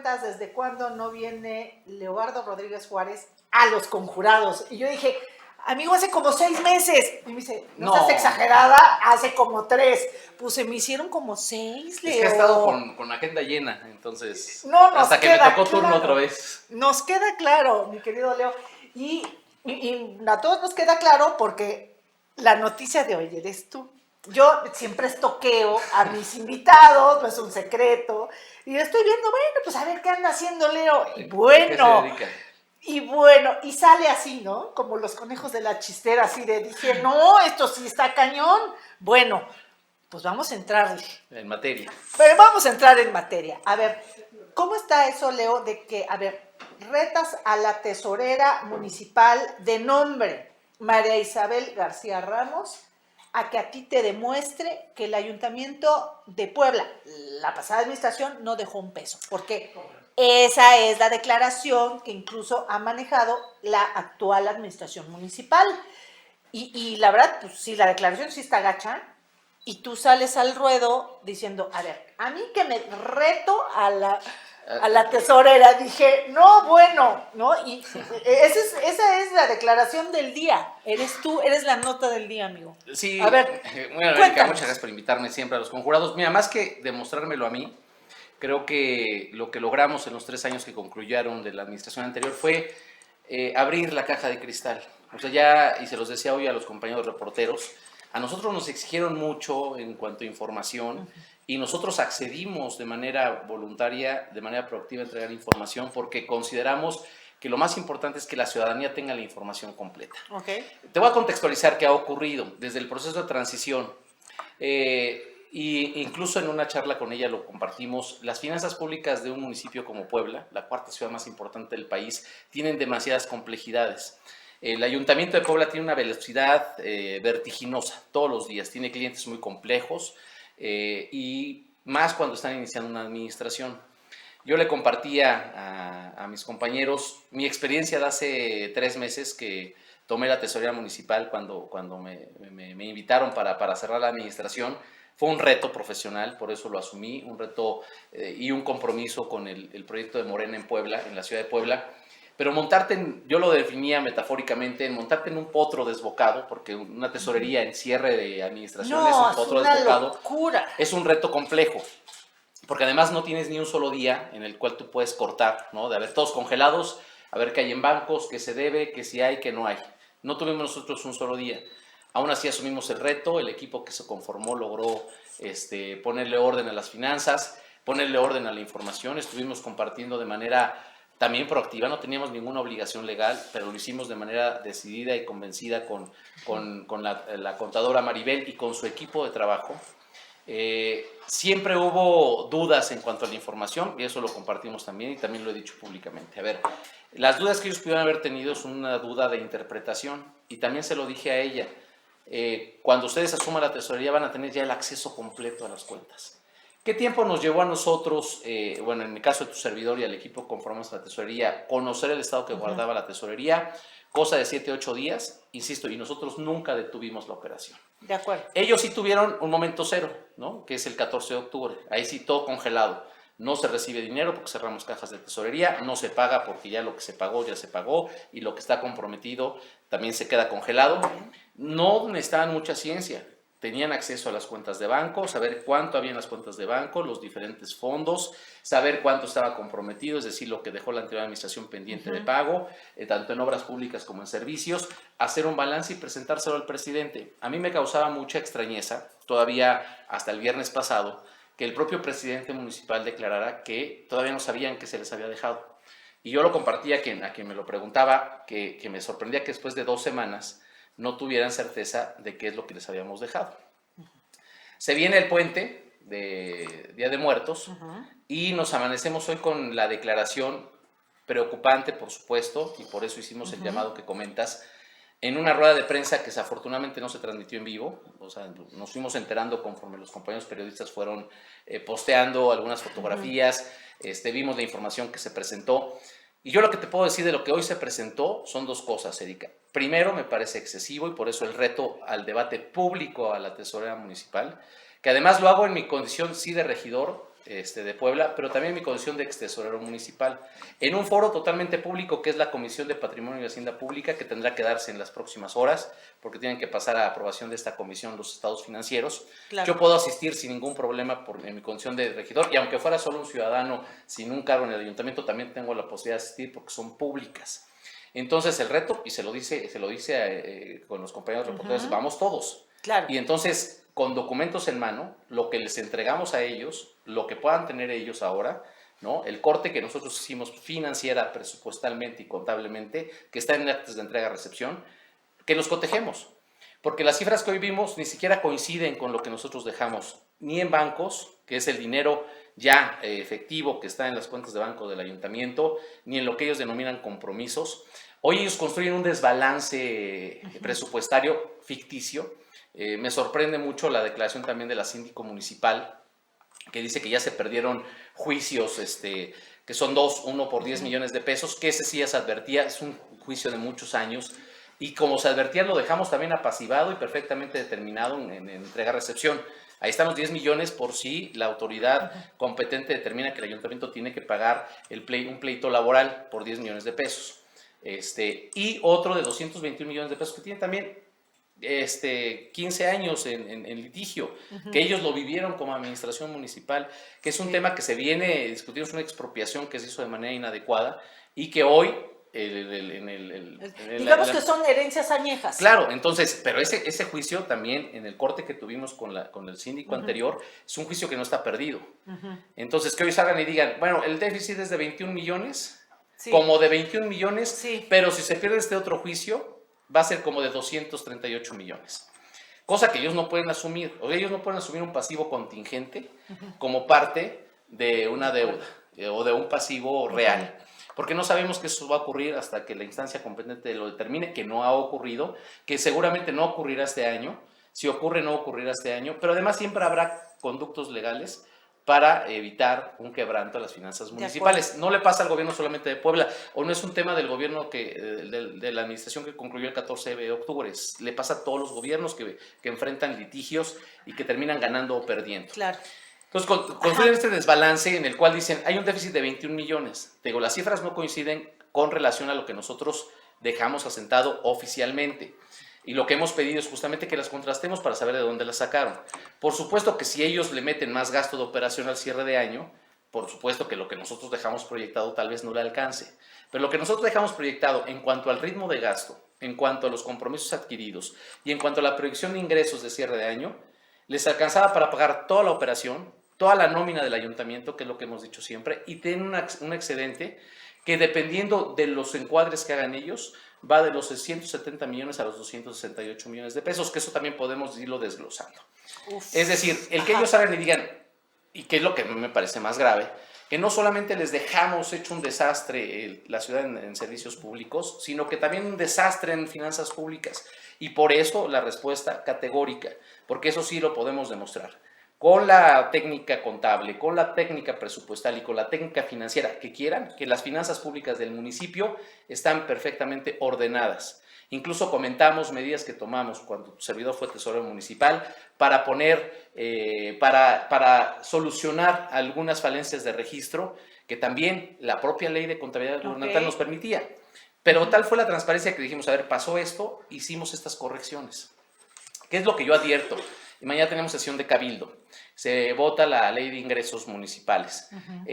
cuentas desde cuándo no viene Leobardo Rodríguez Juárez a los conjurados. Y yo dije, amigo, hace como 6 meses. Y me dice, ¿no estás exagerada? Hace como 3. Pues se me hicieron como 6, Leo. Es que ha estado con agenda llena, entonces no, hasta que me tocó turno otra vez. Nos queda claro, mi querido Leo. Y a todos nos queda claro porque la noticia de hoy eres tú. Yo siempre estoqueo a mis invitados, no es un secreto. Y estoy viendo, bueno, pues a ver qué anda haciendo Leo. Y bueno, y sale así, ¿no? Como los conejos de la chistera, así de, dije, no, esto sí está cañón. Bueno, pues vamos a entrar en materia. Pero vamos a entrar en materia. A ver, ¿cómo está eso, Leo, de que, a ver, retas a la tesorera municipal de nombre, María Isabel García Ramos, a que a ti te demuestre que el Ayuntamiento de Puebla, la pasada administración, no dejó un peso? Porque esa es la declaración que incluso ha manejado la actual administración municipal. Y la verdad, pues sí, la declaración sí está gacha. Y tú sales al ruedo diciendo, a ver, a mí que me reto a la tesorera. Dije, no, bueno, ¿no? Y esa es la declaración del día. Eres tú, eres la nota del día, amigo. Sí, a ver, bueno, Erika, muchas gracias por invitarme siempre a los conjurados. Mira, más que demostrármelo a mí, creo que lo que logramos en los 3 años que concluyeron de la administración anterior fue abrir la caja de cristal. O sea, ya, y se los decía hoy a los compañeros reporteros, a nosotros nos exigieron mucho en cuanto a información y nosotros accedimos de manera voluntaria, de manera proactiva a entregar información porque consideramos que lo más importante es que la ciudadanía tenga la información completa. Okay. Te voy a contextualizar qué ha ocurrido desde el proceso de transición. Y incluso en una charla con ella lo compartimos, las finanzas públicas de un municipio como Puebla, la cuarta ciudad más importante del país, tienen demasiadas complejidades. El Ayuntamiento de Puebla tiene una velocidad vertiginosa todos los días, tiene clientes muy complejos y más cuando están iniciando una administración. Yo le compartía a mis compañeros mi experiencia de hace 3 meses que tomé la tesorería municipal cuando me invitaron para cerrar la administración. Fue un reto profesional, por eso lo asumí, un reto y un compromiso con el proyecto de Morena en Puebla, en la ciudad de Puebla. Pero montarte, yo lo definía metafóricamente, en montarte en un potro desbocado, porque una tesorería en cierre de administración es un potro desbocado. Locura. Es un reto complejo, porque además no tienes ni un solo día en el cual tú puedes cortar, ¿no? De haber todos congelados, a ver qué hay en bancos, qué se debe, qué sí hay, qué no hay. No tuvimos nosotros un solo día. Aún así asumimos el reto, el equipo que se conformó logró ponerle orden a las finanzas, ponerle orden a la información, estuvimos compartiendo de manera también proactiva, no teníamos ninguna obligación legal, pero lo hicimos de manera decidida y convencida con la contadora Maribel y con su equipo de trabajo. Siempre hubo dudas en cuanto a la información y eso lo compartimos también y también lo he dicho públicamente. A ver, las dudas que ellos pudieron haber tenido es una duda de interpretación y también se lo dije a ella. Cuando ustedes asuman la tesorería van a tener ya el acceso completo a las cuentas. ¿Qué tiempo nos llevó a nosotros, bueno, en el caso de tu servidor y al equipo que conformamos la tesorería, conocer el estado que guardaba la tesorería? Cosa de 7, 8 días, insisto, y nosotros nunca detuvimos la operación. De acuerdo. Ellos sí tuvieron un momento cero, ¿no? Que es el 14 de octubre. Ahí sí todo congelado. No se recibe dinero porque cerramos cajas de tesorería, no se paga porque ya lo que se pagó ya se pagó y lo que está comprometido también se queda congelado. No necesitaban mucha ciencia. Tenían acceso a las cuentas de banco, saber cuánto había en las cuentas de banco, los diferentes fondos, saber cuánto estaba comprometido, es decir, lo que dejó la anterior administración pendiente de pago, tanto en obras públicas como en servicios, hacer un balance y presentárselo al presidente. A mí me causaba mucha extrañeza, todavía hasta el viernes pasado, que el propio presidente municipal declarara que todavía no sabían que se les había dejado. Y yo lo compartía a quien me lo preguntaba, que me sorprendía que después de 2 semanas no tuvieran certeza de qué es lo que les habíamos dejado. Se viene el puente de Día de Muertos y nos amanecemos hoy con la declaración preocupante, por supuesto, y por eso hicimos el llamado que comentas, en una rueda de prensa que desafortunadamente no se transmitió en vivo. O sea, nos fuimos enterando conforme los compañeros periodistas fueron posteando algunas fotografías, vimos la información que se presentó. Y yo lo que te puedo decir de lo que hoy se presentó son 2 cosas, Erika. Primero, me parece excesivo y por eso el reto al debate público a la tesorera municipal, que además lo hago en mi condición sí de regidor, de Puebla, pero también en mi condición de ex tesorero municipal, en un foro totalmente público que es la Comisión de Patrimonio y Hacienda Pública, que tendrá que darse en las próximas horas, porque tienen que pasar a aprobación de esta comisión los estados financieros. Claro. Yo puedo asistir sin ningún problema en mi condición de regidor, y aunque fuera solo un ciudadano sin un cargo en el ayuntamiento, también tengo la posibilidad de asistir porque son públicas. Entonces el reto, y se lo dice con los compañeros reporteros, vamos todos. Claro. Y entonces, con documentos en mano, lo que les entregamos a ellos, lo que puedan tener ellos ahora, ¿no? El corte que nosotros hicimos financiera, presupuestalmente y contablemente, que está en actas de entrega-recepción, que los cotejemos. Porque las cifras que hoy vimos ni siquiera coinciden con lo que nosotros dejamos, ni en bancos, que es el dinero ya efectivo que está en las cuentas de banco del ayuntamiento, ni en lo que ellos denominan compromisos. Hoy ellos construyen un desbalance presupuestario ficticio. Me sorprende mucho la declaración también de la síndico municipal, que dice que ya se perdieron juicios, que son dos, uno por 10 millones de pesos, que ese sí ya se advertía, es un juicio de muchos años, y como se advertía lo dejamos también apaciguado y perfectamente determinado en entrega-recepción. Ahí están los 10 millones por si la autoridad competente determina que el ayuntamiento tiene que pagar un pleito laboral por 10 millones de pesos. Y otro de 221 millones de pesos que tiene también 15 años en litigio, que ellos lo vivieron como administración municipal, que es un tema que se viene discutiendo, es una expropiación que se hizo de manera inadecuada y que hoy digamos que son herencias añejas. Claro, entonces, pero ese juicio también en el corte que tuvimos con el síndico anterior es un juicio que no está perdido. Entonces, que hoy salgan y digan, bueno, el déficit es de 21 millones, como de 21 millones, pero si se pierde este otro juicio, va a ser como de 238 millones. Cosa que ellos no pueden asumir. O sea, ellos no pueden asumir un pasivo contingente como parte de una deuda o de un pasivo real. Porque no sabemos que eso va a ocurrir hasta que la instancia competente lo determine, que no ha ocurrido, que seguramente no ocurrirá este año. Si ocurre, no ocurrirá este año. Pero además siempre habrá conductos legales para evitar un quebranto a las finanzas municipales. No le pasa al gobierno solamente de Puebla, o no es un tema del gobierno de la administración que concluyó el 14 de octubre, le pasa a todos los gobiernos que enfrentan litigios y que terminan ganando o perdiendo. Claro. Entonces, construyen este desbalance en el cual dicen, hay un déficit de 21 millones. Digo, las cifras no coinciden con relación a lo que nosotros dejamos asentado oficialmente. Y lo que hemos pedido es justamente que las contrastemos para saber de dónde las sacaron. Por supuesto que si ellos le meten más gasto de operación al cierre de año, por supuesto que lo que nosotros dejamos proyectado tal vez no le alcance. Pero lo que nosotros dejamos proyectado en cuanto al ritmo de gasto, en cuanto a los compromisos adquiridos y en cuanto a la proyección de ingresos de cierre de año, les alcanzaba para pagar toda la operación, toda la nómina del ayuntamiento, que es lo que hemos dicho siempre, y tienen un excedente que dependiendo de los encuadres que hagan ellos, va de los 170 millones a los 268 millones de pesos, que eso también podemos irlo desglosando. Es decir, el que ellos hagan y digan, y que es lo que me parece más grave, que no solamente les dejamos hecho un desastre la ciudad en servicios públicos, sino que también un desastre en finanzas públicas. Y por eso la respuesta categórica, porque eso sí lo podemos demostrar. Con la técnica contable, con la técnica presupuestal y con la técnica financiera que quieran, que las finanzas públicas del municipio están perfectamente ordenadas. Incluso comentamos medidas que tomamos cuando tu servidor fue tesorero municipal para para solucionar algunas falencias de registro que también la propia ley de contabilidad gubernamental nos permitía. Pero tal fue la transparencia que dijimos, a ver, pasó esto, hicimos estas correcciones. ¿Qué es lo que yo advierto? Y mañana tenemos sesión de cabildo. Se vota la ley de ingresos municipales.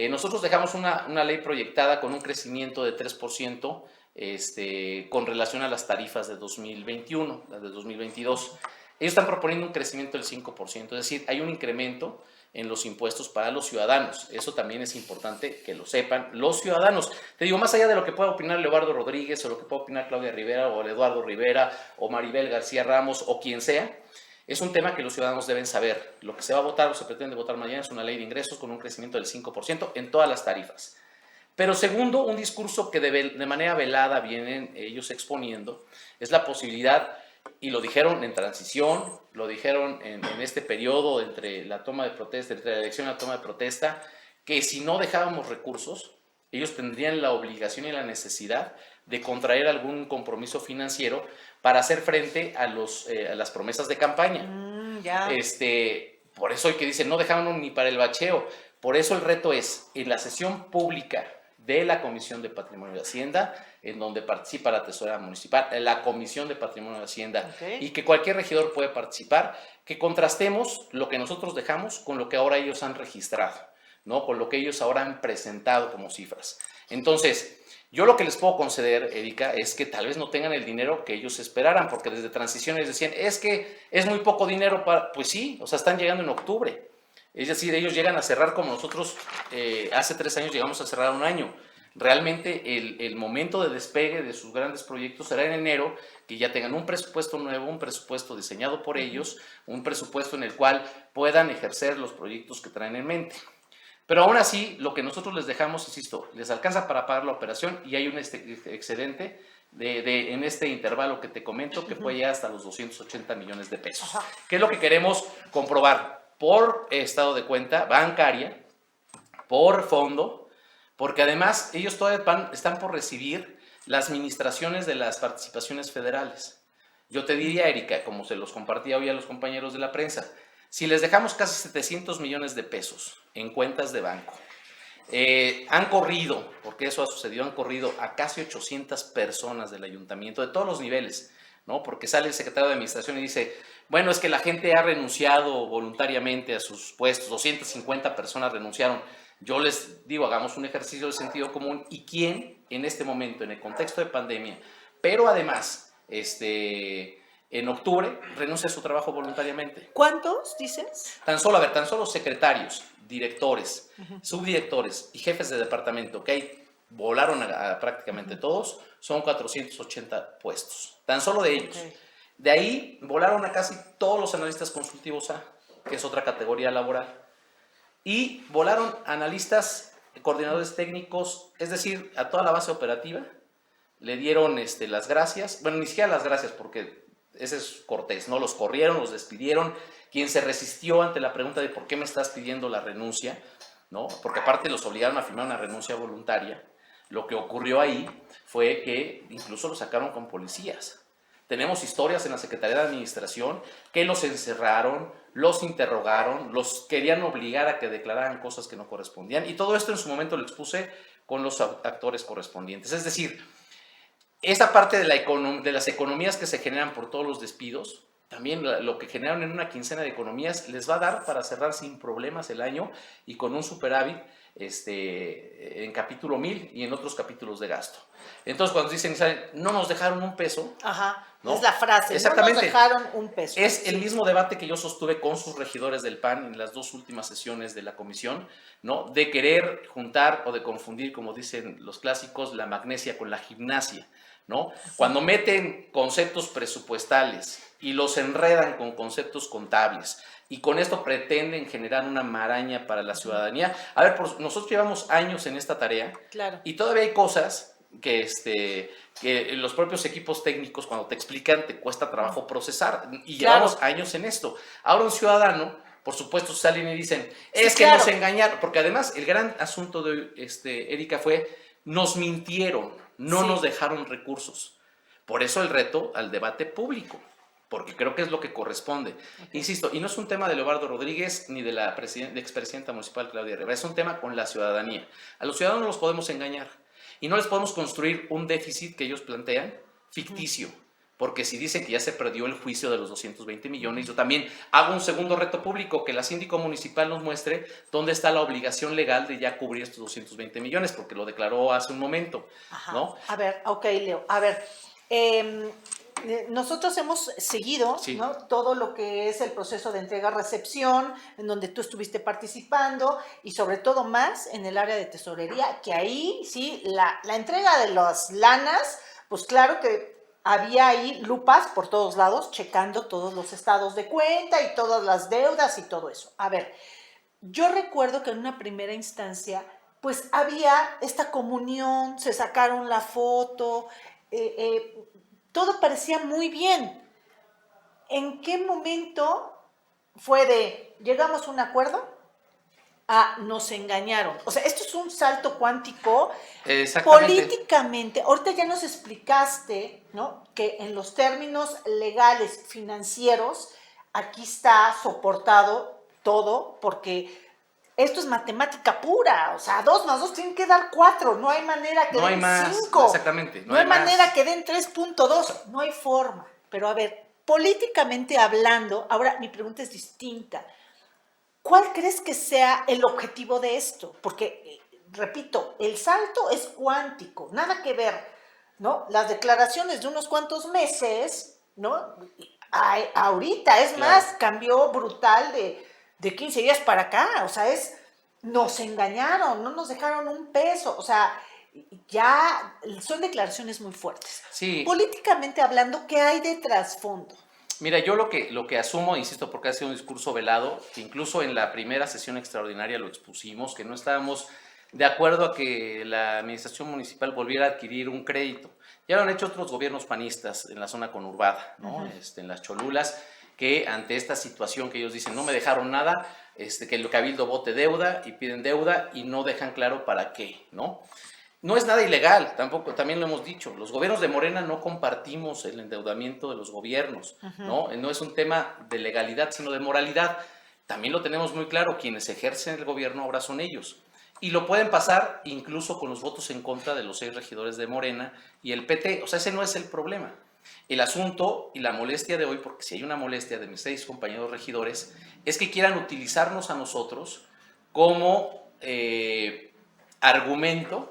Nosotros dejamos una ley proyectada con un crecimiento de 3% con relación a las tarifas de 2021, las de 2022. Ellos están proponiendo un crecimiento del 5%, es decir, hay un incremento en los impuestos para los ciudadanos. Eso también es importante que lo sepan los ciudadanos. Te digo, más allá de lo que pueda opinar Leobardo Rodríguez o lo que pueda opinar Claudia Rivera o Eduardo Rivera o Maribel García Ramos o quien sea, es un tema que los ciudadanos deben saber. Lo que se va a votar o se pretende votar mañana es una ley de ingresos con un crecimiento del 5% en todas las tarifas. Pero segundo, un discurso que de manera velada vienen ellos exponiendo es la posibilidad, y lo dijeron en transición, lo dijeron en este periodo entre la toma de protesta, entre la elección y la toma de protesta, que si no dejábamos recursos, ellos tendrían la obligación y la necesidad de contraer algún compromiso financiero para hacer frente a las promesas de campaña. Por eso hay que dicen, no dejaron ni para el bacheo. Por eso el reto es, en la sesión pública de la Comisión de Patrimonio de Hacienda, en donde participa la tesorera municipal, la Comisión de Patrimonio de Hacienda, y que cualquier regidor puede participar, que contrastemos lo que nosotros dejamos con lo que ahora ellos han registrado, ¿no? Con lo que ellos ahora han presentado como cifras. Entonces, yo lo que les puedo conceder, Erika, es que tal vez no tengan el dinero que ellos esperaran, porque desde transiciones decían, es que es muy poco dinero para... Pues sí, o sea, están llegando en octubre. Es decir, ellos llegan a cerrar como nosotros hace 3 años llegamos a cerrar un año. Realmente el momento de despegue de sus grandes proyectos será en enero, que ya tengan un presupuesto nuevo, un presupuesto diseñado por ellos, un presupuesto en el cual puedan ejercer los proyectos que traen en mente. Pero aún así, lo que nosotros les dejamos, insisto, les alcanza para pagar la operación y hay un excedente en este intervalo que te comento que puede llegar hasta los 280 millones de pesos. ¿Qué es lo que queremos comprobar? Por estado de cuenta bancaria, por fondo, porque además ellos todavía están por recibir las administraciones de las participaciones federales. Yo te diría, Erika, como se los compartía hoy a los compañeros de la prensa, si les dejamos casi 700 millones de pesos en cuentas de banco, han corrido, porque eso ha sucedido, han corrido a casi 800 personas del ayuntamiento, de todos los niveles, ¿no? Porque sale el secretario de Administración y dice, bueno, es que la gente ha renunciado voluntariamente a sus puestos, 250 personas renunciaron. Yo les digo, hagamos un ejercicio de sentido común y quién en este momento, en el contexto de pandemia, pero además, en octubre, renuncia a su trabajo voluntariamente. ¿Cuántos dices? Tan solo secretarios, directores, subdirectores y jefes de departamento, ¿ok? Volaron a prácticamente todos, son 480 puestos, tan solo de ellos. De ahí volaron a casi todos los analistas consultivos A, que es otra categoría laboral. Y volaron analistas, coordinadores técnicos, es decir, a toda la base operativa. Le dieron las gracias, bueno, ni siquiera las gracias porque ese es cortés, ¿no? Los corrieron, los despidieron. Quien se resistió ante la pregunta de por qué me estás pidiendo la renuncia, ¿no? Porque aparte los obligaron a firmar una renuncia voluntaria. Lo que ocurrió ahí fue que incluso los sacaron con policías. Tenemos historias en la Secretaría de Administración que los encerraron, los interrogaron, los querían obligar a que declararan cosas que no correspondían. Y todo esto en su momento lo expuse con los actores correspondientes. Es decir, esta parte de las economías que se generan por todos los despidos, también lo que generaron en una quincena de economías les va a dar para cerrar sin problemas el año y con un superávit en capítulo 1000 y en otros capítulos de gasto. Entonces, cuando dicen, no nos dejaron un peso. Ajá, ¿no? Es la frase, exactamente, no nos dejaron un peso. Es el mismo debate que yo sostuve con sus regidores del PAN en las 2 últimas sesiones de la comisión, ¿no? De querer juntar o de confundir, como dicen los clásicos, la magnesia con la gimnasia, ¿no? Cuando meten conceptos presupuestales y los enredan con conceptos contables y con esto pretenden generar una maraña para la ciudadanía. A ver, nosotros llevamos años en esta tarea, claro, y todavía hay cosas que los propios equipos técnicos cuando te explican te cuesta trabajo procesar y llevamos años en esto. Ahora un ciudadano, por supuesto, salen y dicen, es que nos engañaron, porque además el gran asunto de Erika fue, nos mintieron, no nos dejaron recursos. Por eso el reto al debate público, porque creo que es lo que corresponde. Insisto, y no es un tema de Leobardo Rodríguez ni de la expresidenta municipal Claudia Rivera, es un tema con la ciudadanía. A los ciudadanos los podemos engañar y no les podemos construir un déficit que ellos plantean ficticio, porque si dicen que ya se perdió el juicio de los 220 millones, yo también hago un segundo reto público, que la síndico municipal nos muestre dónde está la obligación legal de ya cubrir estos 220 millones, porque lo declaró hace un momento, ¿no? A ver, ok, Leo, a ver, nosotros hemos seguido, ¿no? Todo lo que es el proceso de entrega-recepción, en donde tú estuviste participando, y sobre todo más en el área de tesorería, que ahí sí, la entrega de las lanas, pues claro que había ahí lupas por todos lados, checando todos los estados de cuenta y todas las deudas y todo eso. A ver, yo recuerdo que en una primera instancia, pues había esta comunión, se sacaron la foto, todo parecía muy bien. ¿En qué momento fue de, llegamos a un acuerdo? Nos engañaron. O sea, esto es un salto cuántico. Políticamente. Ahorita ya nos explicaste, ¿no? Que en los términos legales, financieros, aquí está soportado todo, porque esto es matemática pura, o sea, 2 más 2 tienen que dar 4, no hay manera que No hay den más, 5. exactamente. No hay más. manera que den 3.2, no hay forma. Pero a ver, políticamente hablando, ahora mi pregunta es distinta. ¿Cuál crees que sea el objetivo de esto? Porque, repito, el salto es cuántico, nada que ver, ¿no? Las declaraciones de unos cuantos meses, ¿no? Ahorita, es Claro. más, cambió brutal de 15 días para acá, o sea, nos engañaron, no nos dejaron un peso, o sea, ya son declaraciones muy fuertes. Sí. Políticamente hablando, ¿qué hay de trasfondo? Mira, yo lo que asumo, insisto, porque ha sido un discurso velado, que incluso en la primera sesión extraordinaria lo expusimos, que no estábamos de acuerdo a que la administración municipal volviera a adquirir un crédito. Ya lo han hecho otros gobiernos panistas en la zona conurbada, ¿no? En las Cholulas, que ante esta situación que ellos dicen, no me dejaron nada, que el cabildo vote deuda y piden deuda y no dejan claro para qué, ¿no? No es nada ilegal, tampoco, también lo hemos dicho. Los gobiernos de Morena no compartimos el endeudamiento de los gobiernos, ¿no? No es un tema de legalidad, sino de moralidad. También lo tenemos muy claro, quienes ejercen el gobierno ahora son ellos. Y lo pueden pasar incluso con los votos en contra de los 6 regidores de Morena y el PT. O sea, ese no es el problema. El asunto y la molestia de hoy, porque si hay una molestia de mis 6 compañeros regidores, es que quieran utilizarnos a nosotros como argumento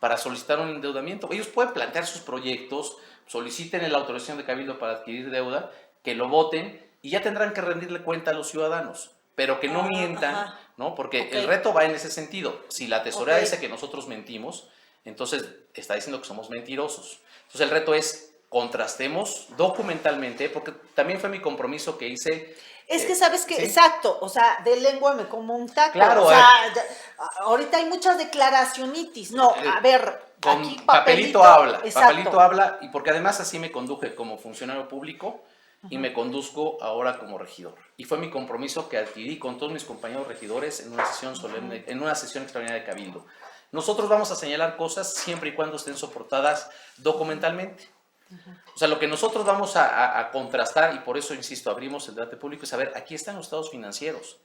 para solicitar un endeudamiento. Ellos pueden plantear sus proyectos, soliciten la autorización de Cabildo para adquirir deuda, que lo voten y ya tendrán que rendirle cuenta a los ciudadanos, pero que no mientan, ¿no? Porque el reto va en ese sentido. Si la tesorera dice que nosotros mentimos, entonces está diciendo que somos mentirosos. Entonces el reto es contrastemos documentalmente, porque también fue mi compromiso que hice. Es que sabes que, ¿sí? Exacto, o sea, de lengua me como un taco. Claro, o sea, ahorita hay muchas declaracionitis. No, a ver, con aquí papelito habla, exacto. papelito habla, y porque además así me conduje como funcionario público y me conduzco ahora como regidor. Y fue mi compromiso que adquirí con todos mis compañeros regidores en una sesión solemne, en una sesión extraordinaria de Cabildo. Nosotros vamos a señalar cosas siempre y cuando estén soportadas documentalmente. O sea, lo que nosotros vamos a contrastar, y por eso, insisto, abrimos el debate público, es saber, aquí están los estados financieros,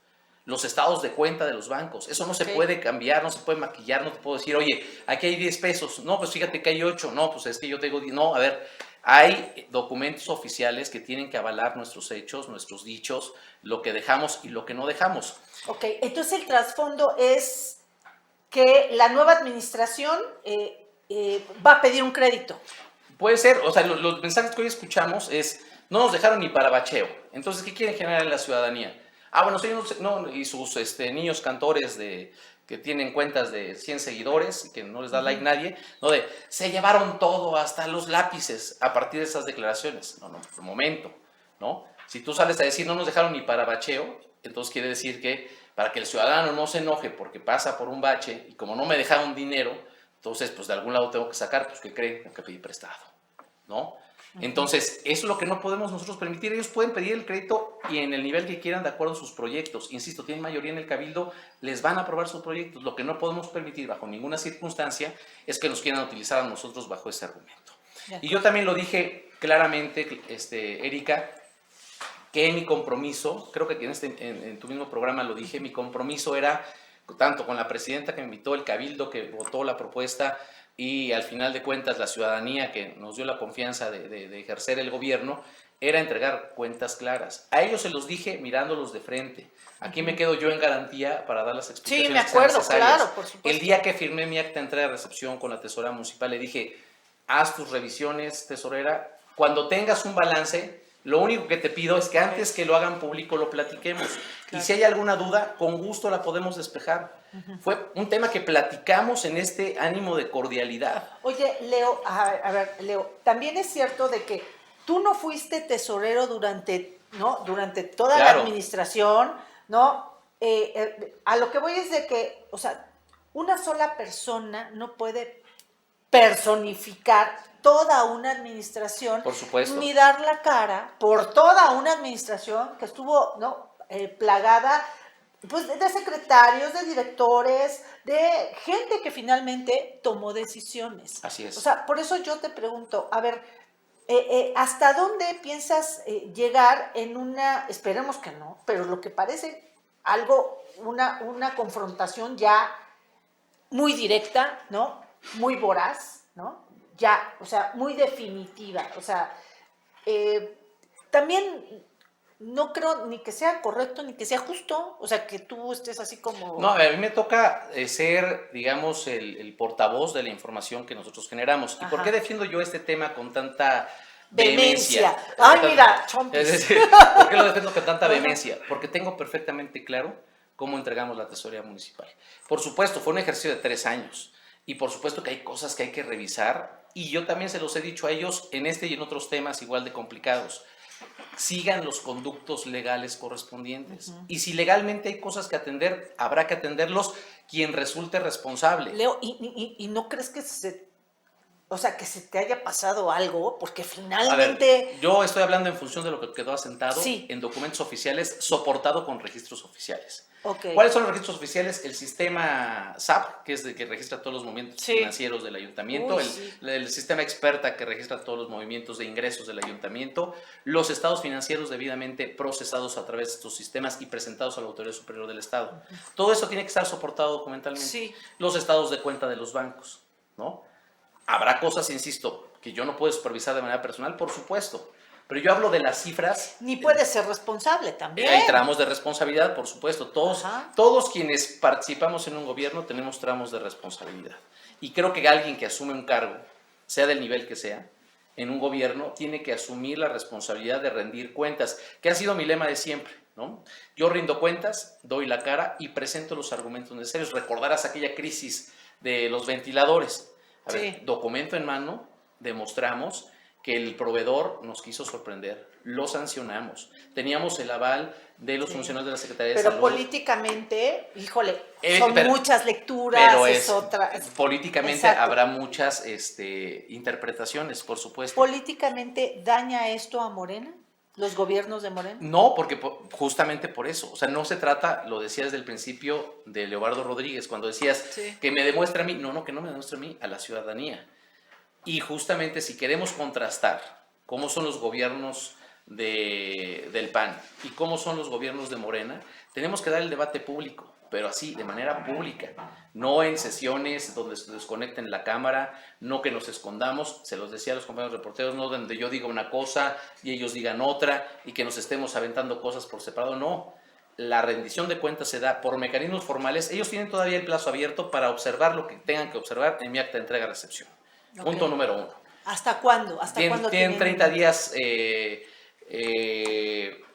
los estados de cuenta de los bancos. Eso no se puede cambiar, no se puede maquillar, no te puedo decir, oye, aquí hay 10 pesos, no, pues fíjate que hay 8, no, pues es que yo tengo 10, no, a ver, hay documentos oficiales que tienen que avalar nuestros hechos, nuestros dichos, lo que dejamos y lo que no dejamos. Ok, entonces el trasfondo es que la nueva administración va a pedir un crédito. Puede ser, o sea, los mensajes que hoy escuchamos es, no nos dejaron ni para bacheo. Entonces, ¿qué quieren generar en la ciudadanía? Bueno, sí, no, y sus niños cantores que tienen cuentas de 100 seguidores, que no les da like nadie, no de, se llevaron todo, hasta los lápices, a partir de esas declaraciones. No, por momento, ¿no? Si tú sales a decir, no nos dejaron ni para bacheo, entonces quiere decir que para que el ciudadano no se enoje porque pasa por un bache, y como no me dejaron dinero, entonces, pues de algún lado tengo que sacar, pues ¿qué creen? Tengo que pedir prestado, ¿no? Entonces, eso es lo que no podemos nosotros permitir. Ellos pueden pedir el crédito y en el nivel que quieran de acuerdo a sus proyectos. Insisto, tienen mayoría en el Cabildo, les van a aprobar sus proyectos. Lo que no podemos permitir bajo ninguna circunstancia es que nos quieran utilizar a nosotros bajo ese argumento. Y yo también lo dije claramente, Erika, que mi compromiso, creo que en tu mismo programa lo dije, mi compromiso era, tanto con la presidenta que me invitó, el Cabildo que votó la propuesta y al final de cuentas la ciudadanía que nos dio la confianza de ejercer el gobierno, era entregar cuentas claras. A ellos se los dije mirándolos de frente. Aquí me quedo yo en garantía para dar las explicaciones. Sí, me acuerdo, claro, por supuesto. El día que firmé mi acta de entrega de recepción con la tesorera municipal, le dije, haz tus revisiones, tesorera. Cuando tengas un balance, lo único que te pido es que antes que lo hagan público lo platiquemos. Claro. Y si hay alguna duda, con gusto la podemos despejar. Fue un tema que platicamos en este ánimo de cordialidad. Oye, Leo, a ver, Leo, también es cierto de que tú no fuiste tesorero durante toda la administración, ¿no? A lo que voy es de que, o sea, una sola persona no puede personificar toda una administración, por supuesto, ni dar la cara por toda una administración que estuvo, plagada, pues, de secretarios, de directores, de gente que finalmente tomó decisiones. Así es. O sea, por eso yo te pregunto, a ver, ¿hasta dónde piensas llegar en una, esperemos que no, pero lo que parece algo una confrontación ya muy directa, ¿no? Muy voraz, ¿no? Ya, o sea, muy definitiva. O sea, también no creo ni que sea correcto ni que sea justo, o sea, que tú estés así como... No, a mí me toca ser, digamos, el portavoz de la información que nosotros generamos. ¿Y por qué Ajá. defiendo yo este tema con tanta Vehemencia. vehemencia? Ay, mira, Es chompis. decir, ¿por qué lo defiendo con tanta vehemencia? Porque tengo perfectamente claro cómo entregamos la tesorería municipal. Por supuesto, fue un ejercicio de 3 años. Y por supuesto que hay cosas que hay que revisar. Y yo también se los he dicho a ellos en este y en otros temas igual de complicados. Sigan los conductos legales correspondientes. Y si legalmente hay cosas que atender, habrá que atenderlos quien resulte responsable. Leo, ¿y no crees que o sea, que se te haya pasado algo? Porque A finalmente... ver, yo estoy hablando en función de lo que quedó asentado Sí. en documentos oficiales, soportado con registros oficiales. Ok. ¿Cuáles son los registros oficiales? El sistema SAP, que es el que registra todos los movimientos Sí. financieros del ayuntamiento, Uy, el, sí. el sistema experta que registra todos los movimientos de ingresos del ayuntamiento, los estados financieros debidamente procesados a través de estos sistemas y presentados a la Autoridad Superior del Estado. Todo eso tiene que estar soportado documentalmente. Sí. Los estados de cuenta de los bancos, ¿no? Habrá cosas, insisto, que yo no puedo supervisar de manera personal, por supuesto. Pero yo hablo de las cifras. Ni puedes ser responsable también. Hay tramos de responsabilidad, por supuesto. Todos quienes participamos en un gobierno tenemos tramos de responsabilidad. Y creo que alguien que asume un cargo, sea del nivel que sea, en un gobierno, tiene que asumir la responsabilidad de rendir cuentas, que ha sido mi lema de siempre, ¿no? Yo rindo cuentas, doy la cara y presento los argumentos necesarios. Recordarás aquella crisis de los ventiladores. A ver, documento en mano, demostramos que el proveedor nos quiso sorprender, lo sancionamos. Teníamos el aval de los funcionarios de la Secretaría de Salud. Pero políticamente, híjole, son muchas lecturas, pero es otra. Políticamente exacto. habrá muchas interpretaciones, por supuesto. ¿Políticamente daña esto a Morena? ¿Los gobiernos de Morena? No, porque justamente por eso. O sea, no se trata, lo decía desde el principio de Leobardo Rodríguez, cuando decías que me demuestre a mí. No, que no me demuestre a mí, a la ciudadanía. Y justamente si queremos contrastar cómo son los gobiernos del PAN y cómo son los gobiernos de Morena, tenemos que dar el debate público, pero así, de manera pública, no en sesiones donde se desconecten la cámara, no que nos escondamos, se los decía a los compañeros reporteros, no donde yo diga una cosa y ellos digan otra y que nos estemos aventando cosas por separado, no. La rendición de cuentas se da por mecanismos formales. Ellos tienen todavía el plazo abierto para observar lo que tengan que observar en mi acta de entrega-recepción. Okay. Punto número 1. ¿Hasta cuándo? Tienen 30 días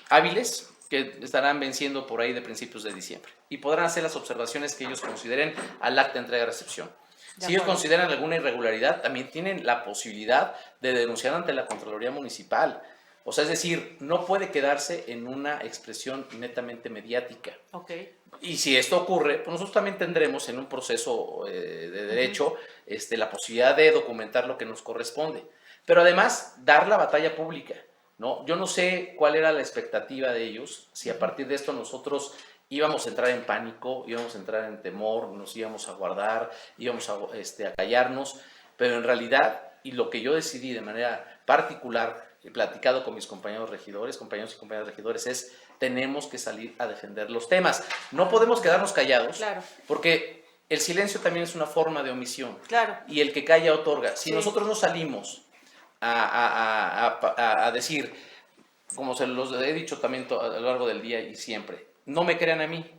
hábiles que estarán venciendo por ahí de principios de diciembre. Y podrán hacer las observaciones que ellos consideren al acta de entrega-recepción. Si ellos consideran alguna irregularidad, también tienen la posibilidad de denunciar ante la Contraloría Municipal. O sea, es decir, no puede quedarse en una expresión netamente mediática. Okay. Y si esto ocurre, pues nosotros también tendremos en un proceso de derecho la posibilidad de documentar lo que nos corresponde. Pero además, dar la batalla pública, ¿no? Yo no sé cuál era la expectativa de ellos, si a partir de esto nosotros íbamos a entrar en pánico, íbamos a entrar en temor, nos íbamos a guardar, íbamos a callarnos, pero en realidad, y lo que yo decidí de manera particular, he platicado con mis compañeros y compañeras regidores, es tenemos que salir a defender los temas. No podemos quedarnos callados, claro, porque el silencio también es una forma de omisión. Claro. Y el que calla otorga. Si nosotros no salimos a decir, como se los he dicho también a lo largo del día y siempre, no me crean a mí,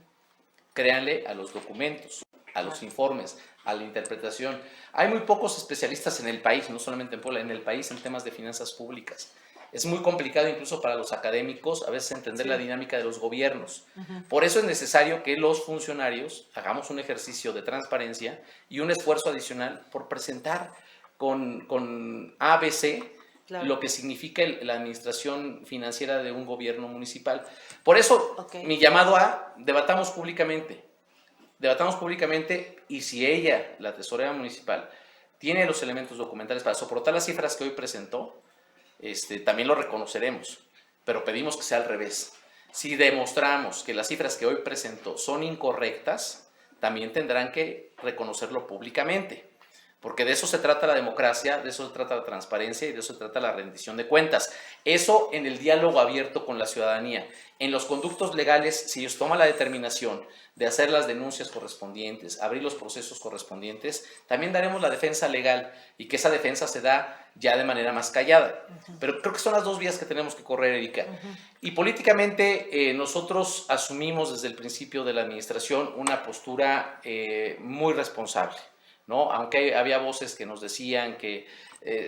créanle a los documentos, a los informes, a la interpretación. Hay muy pocos especialistas en el país, no solamente en Puebla, en el país en temas de finanzas públicas. Es muy complicado incluso para los académicos a veces entender la dinámica de los gobiernos. Por eso es necesario que los funcionarios hagamos un ejercicio de transparencia y un esfuerzo adicional por presentar con ABC lo que significa la administración financiera de un gobierno municipal. Por eso mi llamado a debatamos públicamente. Debatamos públicamente y si ella, la tesorera municipal, tiene los elementos documentales para soportar las cifras que hoy presentó, también lo reconoceremos, pero pedimos que sea al revés. Si demostramos que las cifras que hoy presentó son incorrectas, también tendrán que reconocerlo públicamente. porque de eso se trata la democracia, de eso se trata la transparencia y de eso se trata la rendición de cuentas. Eso en el diálogo abierto con la ciudadanía. En los conductos legales, si ellos toman la determinación de hacer las denuncias correspondientes, abrir los procesos correspondientes, también daremos la defensa legal y que esa defensa se da ya de manera más callada. Pero creo que son las dos vías que tenemos que correr, Erika. Y políticamente nosotros asumimos desde el principio de la administración una postura muy responsable, ¿no? Aunque había voces que nos decían que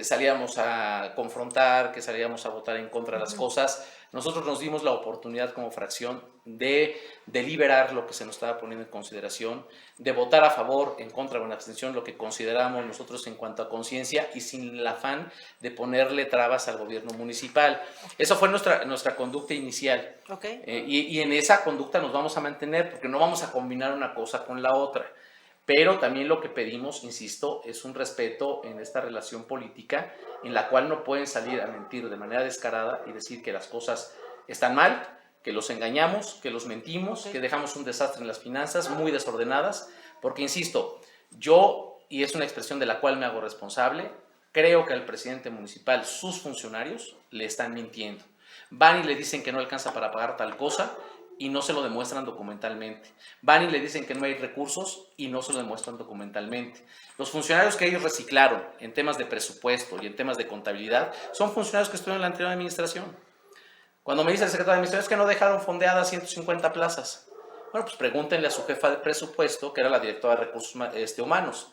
salíamos a confrontar, que salíamos a votar en contra de las cosas, nosotros nos dimos la oportunidad como fracción de deliberar lo que se nos estaba poniendo en consideración, de votar a favor, en contra o en abstención, lo que consideramos nosotros en cuanto a conciencia y sin el afán de ponerle trabas al gobierno municipal. Eso fue nuestra conducta inicial. Y en esa conducta nos vamos a mantener porque no vamos a combinar una cosa con la otra. Pero también lo que pedimos, insisto, es un respeto en esta relación política en la cual no pueden salir a mentir de manera descarada y decir que las cosas están mal, que los engañamos, que los mentimos, que dejamos un desastre en las finanzas muy desordenadas, porque insisto, yo, y es una expresión de la cual me hago responsable, creo que al presidente municipal, sus funcionarios, le están mintiendo. Van y le dicen que no alcanza para pagar tal cosa y no se lo demuestran documentalmente. Van y le dicen que no hay recursos y no se lo demuestran documentalmente. Los funcionarios que ellos reciclaron en temas de presupuesto y en temas de contabilidad son funcionarios que estuvieron en la anterior administración. Cuando me dice el secretario de Administración es que no dejaron fondeadas 150 plazas. Bueno, pues pregúntenle a su jefa de presupuesto, que era la directora de Recursos Humanos.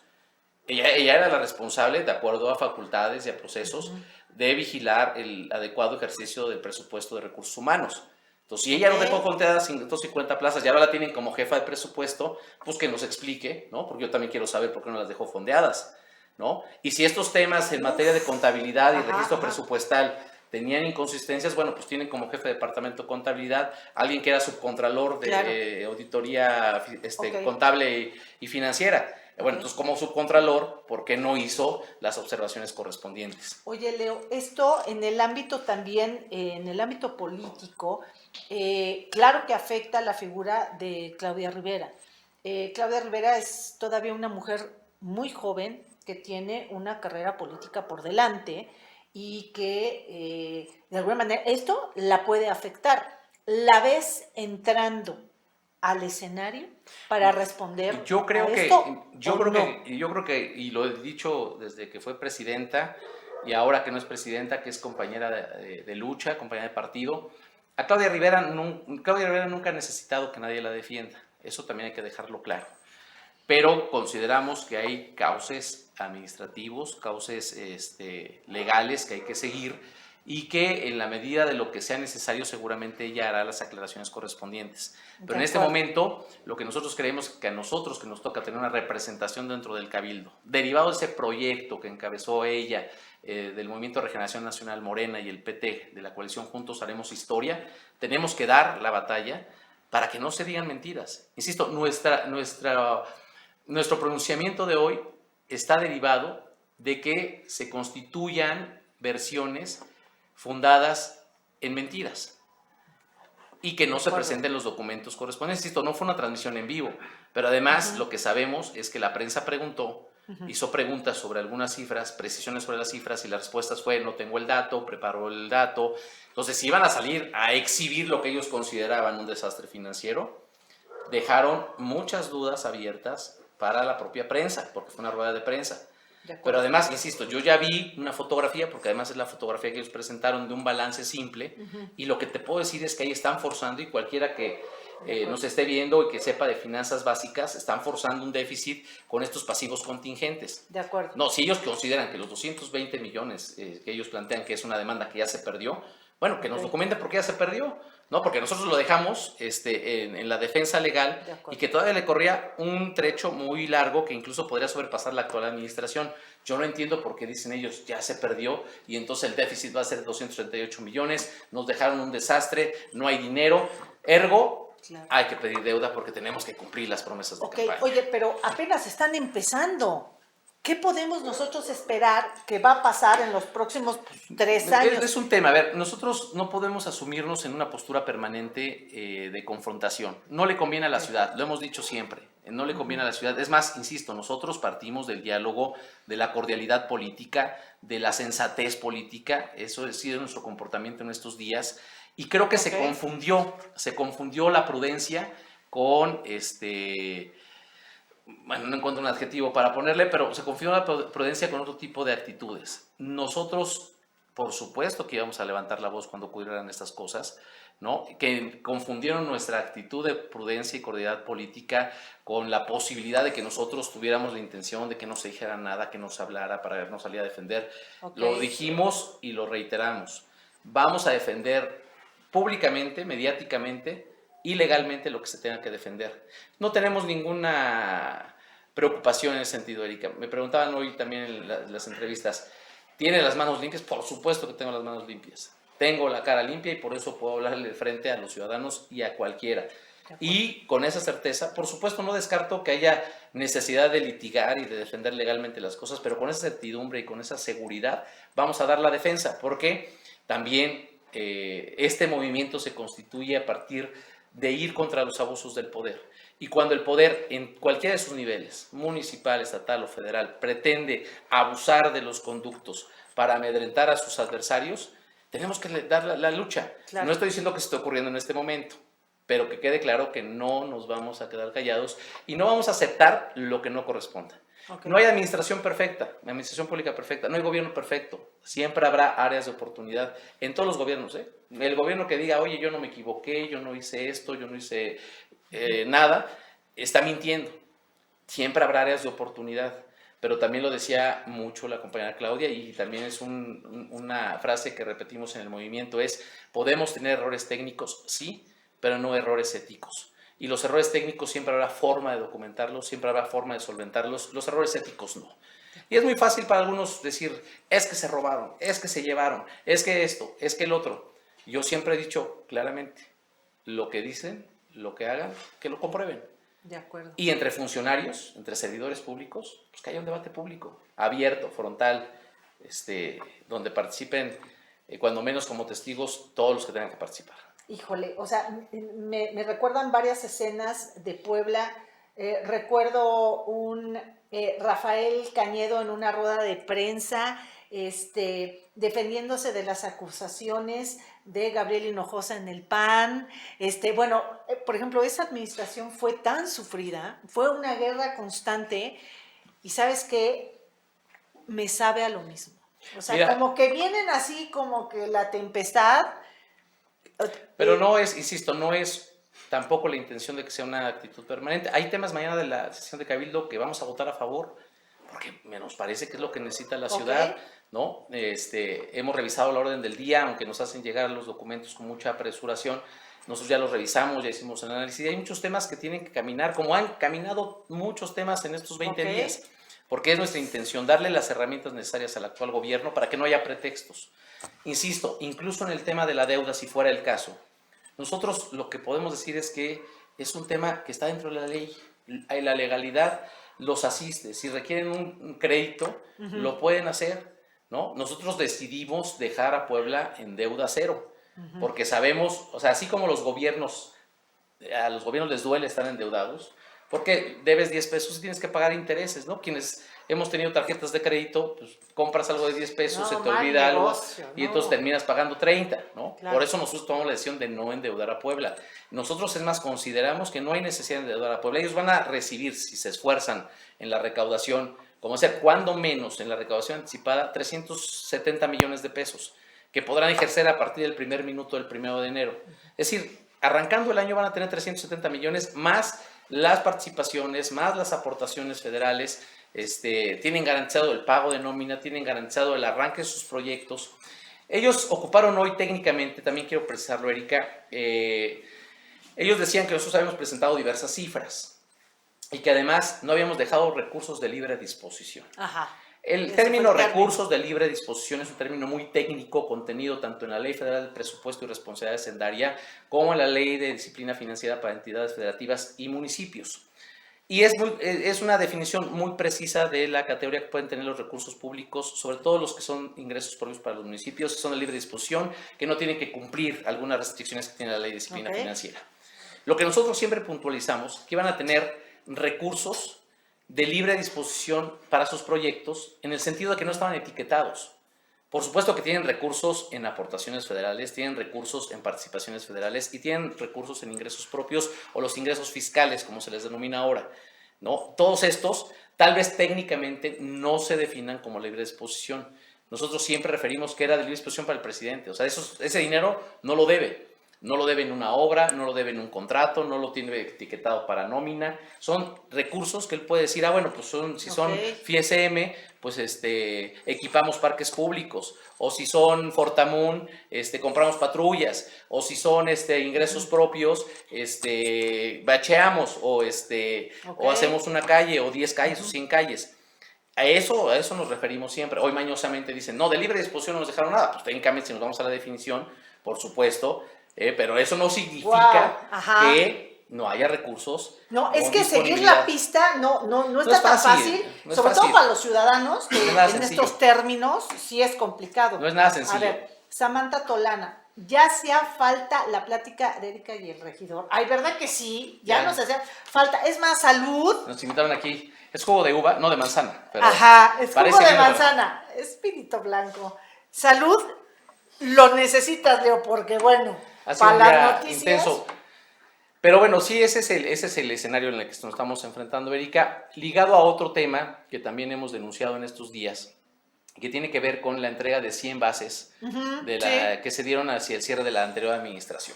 Ella era la responsable, de acuerdo a facultades y a procesos, de vigilar el adecuado ejercicio del presupuesto de recursos humanos. Entonces, si ella no dejó fondeadas 150 plazas y ahora la tienen como jefa de presupuesto, pues que nos explique, ¿no? Porque yo también quiero saber por qué no las dejó fondeadas, ¿no? Y si estos temas en materia de contabilidad y registro presupuestal tenían inconsistencias, bueno, pues tienen como jefe de departamento de contabilidad alguien que era subcontralor de auditoría contable y financiera. Bueno, entonces como subcontralor, ¿por qué no hizo las observaciones correspondientes? Oye, Leo, esto en el ámbito también, en el ámbito político, claro que afecta la figura de Claudia Rivera. Claudia Rivera es todavía una mujer muy joven que tiene una carrera política por delante y que de alguna manera esto la puede afectar. ¿La ves entrando al escenario para responder yo creo a que esto? yo creo que y lo he dicho desde que fue presidenta y ahora que no es presidenta, que es compañera de lucha, compañera de partido, a Claudia Rivera nunca ha necesitado que nadie la defienda. Eso también hay que dejarlo claro. Pero consideramos que hay cauces administrativos, cauces legales que hay que seguir y que en la medida de lo que sea necesario seguramente ella hará las aclaraciones correspondientes. Pero en este momento lo que nosotros creemos es que a nosotros que nos toca tener una representación dentro del Cabildo, derivado de ese proyecto que encabezó ella del Movimiento de Regeneración Nacional Morena y el PT, de la coalición Juntos Haremos Historia, tenemos que dar la batalla para que no se digan mentiras. Insisto, nuestro pronunciamiento de hoy está derivado de que se constituyan versiones fundadas en mentiras y que no se presenten los documentos correspondientes. Esto no fue una transmisión en vivo, pero además lo que sabemos es que la prensa preguntó, hizo preguntas sobre algunas cifras, precisiones sobre las cifras y las respuestas fue no tengo el dato, preparo el dato. Entonces, si iban a salir a exhibir lo que ellos consideraban un desastre financiero, dejaron muchas dudas abiertas para la propia prensa, porque fue una rueda de prensa. Pero además, insisto, yo ya vi una fotografía, porque además es la fotografía que ellos presentaron de un balance simple, y lo que te puedo decir es que ahí están forzando, y cualquiera que nos esté viendo y que sepa de finanzas básicas, están forzando un déficit con estos pasivos contingentes. De acuerdo. No, si ellos consideran que los 220 millones que ellos plantean que es una demanda que ya se perdió, bueno, que nos documenten por qué ya se perdió, ¿no? Porque nosotros lo dejamos en la defensa legal y que todavía le corría un trecho muy largo que incluso podría sobrepasar la actual administración. Yo no entiendo por qué dicen ellos ya se perdió y entonces el déficit va a ser 238 millones, nos dejaron un desastre, no hay dinero, ergo hay que pedir deuda porque tenemos que cumplir las promesas de campaña. Oye, pero apenas están empezando. ¿Qué podemos nosotros esperar que va a pasar en los próximos 3 años? Es un tema. A ver, nosotros no podemos asumirnos en una postura permanente de confrontación. No le conviene a la ciudad, lo hemos dicho siempre. no le conviene a la ciudad. Es más, insisto, nosotros partimos del diálogo, de la cordialidad política, de la sensatez política, eso ha sido nuestro comportamiento en estos días, y creo que se confundió la prudencia con bueno, no encuentro un adjetivo para ponerle, pero se confundió la prudencia con otro tipo de actitudes. Nosotros, por supuesto que íbamos a levantar la voz cuando ocurrieran estas cosas, ¿no? Que confundieron nuestra actitud de prudencia y cordialidad política con la posibilidad de que nosotros tuviéramos la intención de que no se dijera nada, que no se hablara para no salir a defender. Lo dijimos y lo reiteramos. Vamos a defender públicamente, mediáticamente y legalmente lo que se tenga que defender. No tenemos ninguna preocupación en ese sentido, Erika. Me preguntaban hoy también en las entrevistas, ¿tiene las manos limpias? Por supuesto que tengo las manos limpias. Tengo la cara limpia y por eso puedo hablarle de frente a los ciudadanos y a cualquiera. Y con esa certeza, por supuesto, no descarto que haya necesidad de litigar y de defender legalmente las cosas, pero con esa certidumbre y con esa seguridad vamos a dar la defensa, porque también este movimiento se constituye a partir de ir contra los abusos del poder. Y cuando el poder, en cualquiera de sus niveles, municipal, estatal o federal, pretende abusar de los conductos para amedrentar a sus adversarios, tenemos que dar la lucha. Claro. No estoy diciendo que esté ocurriendo en este momento, pero que quede claro que no nos vamos a quedar callados y no vamos a aceptar lo que no corresponda. Okay. No hay administración perfecta, administración pública perfecta, no hay gobierno perfecto. Siempre habrá áreas de oportunidad en todos los gobiernos. El gobierno que diga, oye, yo no me equivoqué, yo no hice esto, yo no hice nada, está mintiendo. Siempre habrá áreas de oportunidad. Pero también lo decía mucho la compañera Claudia y también es una frase que repetimos en el movimiento, es, podemos tener errores técnicos, sí, pero no errores éticos. Y los errores técnicos siempre habrá forma de documentarlos, siempre habrá forma de solventarlos, los errores éticos no. Y es muy fácil para algunos decir, es que se robaron, es que se llevaron, es que esto, es que el otro. Yo siempre he dicho claramente, lo que dicen, lo que hagan, que lo comprueben. De acuerdo. Y entre funcionarios, entre servidores públicos, pues que haya un debate público, abierto, frontal, donde participen, cuando menos como testigos, todos los que tengan que participar. Híjole, o sea, me recuerdan varias escenas de Puebla. Recuerdo un Rafael Cañedo en una rueda de prensa, defendiéndose de las acusaciones de Gabriel Hinojosa en el PAN. Bueno, por ejemplo, esa administración fue tan sufrida, fue una guerra constante, y ¿sabes qué? Me sabe a lo mismo. O sea, mira, como que vienen así como que la tempestad. Pero no es, insisto, no es tampoco la intención de que sea una actitud permanente. Hay temas mañana de la sesión de Cabildo que vamos a votar a favor, porque nos parece que es lo que necesita la ciudad, ¿no? Hemos revisado la orden del día, aunque nos hacen llegar los documentos con mucha apresuración. Nosotros ya los revisamos, ya hicimos el análisis, y hay muchos temas que tienen que caminar, como han caminado muchos temas en estos 20 días, porque es nuestra intención darle las herramientas necesarias al actual gobierno para que no haya pretextos. Insisto, incluso en el tema de la deuda, si fuera el caso, nosotros lo que podemos decir es que es un tema que está dentro de la ley, la legalidad los asiste, si requieren un crédito, lo pueden hacer, ¿no? Nosotros decidimos dejar a Puebla en deuda cero, porque sabemos, o sea, así como a los gobiernos les duele estar endeudados, porque debes 10 pesos y tienes que pagar intereses, ¿no? Quienes hemos tenido tarjetas de crédito, pues compras algo de 10 pesos, se te olvida negocio, algo y entonces terminas pagando 30, ¿no? Claro. Por eso nosotros tomamos la decisión de no endeudar a Puebla. Nosotros, es más, consideramos que no hay necesidad de endeudar a Puebla. Ellos van a recibir, si se esfuerzan en la recaudación, como sea, cuando menos en la recaudación anticipada, 370 millones de pesos, que podrán ejercer a partir del primer minuto del 1 de enero. Es decir, arrancando el año van a tener 370 millones más las participaciones, más las aportaciones federales, tienen garantizado el pago de nómina, tienen garantizado el arranque de sus proyectos. Ellos ocuparon hoy técnicamente, también quiero precisarlo, Erika, ellos decían que nosotros habíamos presentado diversas cifras y que además no habíamos dejado recursos de libre disposición. Ajá. El término recursos de libre disposición es un término muy técnico, contenido tanto en la Ley Federal de Presupuesto y Responsabilidad Hacendaria como en la Ley de Disciplina Financiera para Entidades Federativas y Municipios. Y es una definición muy precisa de la categoría que pueden tener los recursos públicos, sobre todo los que son ingresos propios para los municipios, que son de libre disposición, que no tienen que cumplir algunas restricciones que tiene la Ley de Disciplina Financiera. Lo que nosotros siempre puntualizamos, que van a tener recursos de libre disposición para sus proyectos, en el sentido de que no estaban etiquetados. Por supuesto que tienen recursos en aportaciones federales, tienen recursos en participaciones federales y tienen recursos en ingresos propios o los ingresos fiscales, como se les denomina ahora, ¿no? Todos estos tal vez técnicamente no se definan como libre disposición. Nosotros siempre referimos que era de libre disposición para el presidente. O sea, ese dinero no lo debe. No lo debe en una obra, no lo debe en un contrato, no lo tiene etiquetado para nómina. Son recursos que él puede decir, bueno, pues si son FIESM, pues equipamos parques públicos. O si son Fortamun, compramos patrullas. O si son ingresos propios, bacheamos o hacemos una calle o 10 calles o 100 calles. A eso nos referimos siempre. Hoy mañosamente dicen, no, de libre disposición no nos dejaron nada. Pues técnicamente, si nos vamos a la definición, por supuesto, pero eso no significa que no haya recursos. No, es que seguir la pista no está tan fácil, no es sobre fácil. todo para los ciudadanos, que No es en sencillo. estos términos sí es complicado. No es nada sencillo. A ver, Samantha Tolana, ya hacía falta la plática de Erika y el regidor. Ay, ¿verdad que sí? Ya nos hacía falta. Es más, salud. Nos invitaron aquí. Es jugo de uva, no de manzana. Pero es jugo de manzana. Es pinito blanco. Salud, lo necesitas, Leo, porque bueno, para las noticias. Intenso. Pero bueno, sí, ese es el escenario en el que nos estamos enfrentando, Erika, ligado a otro tema que también hemos denunciado en estos días, que tiene que ver con la entrega de 100 bases que se dieron hacia el cierre de la anterior administración.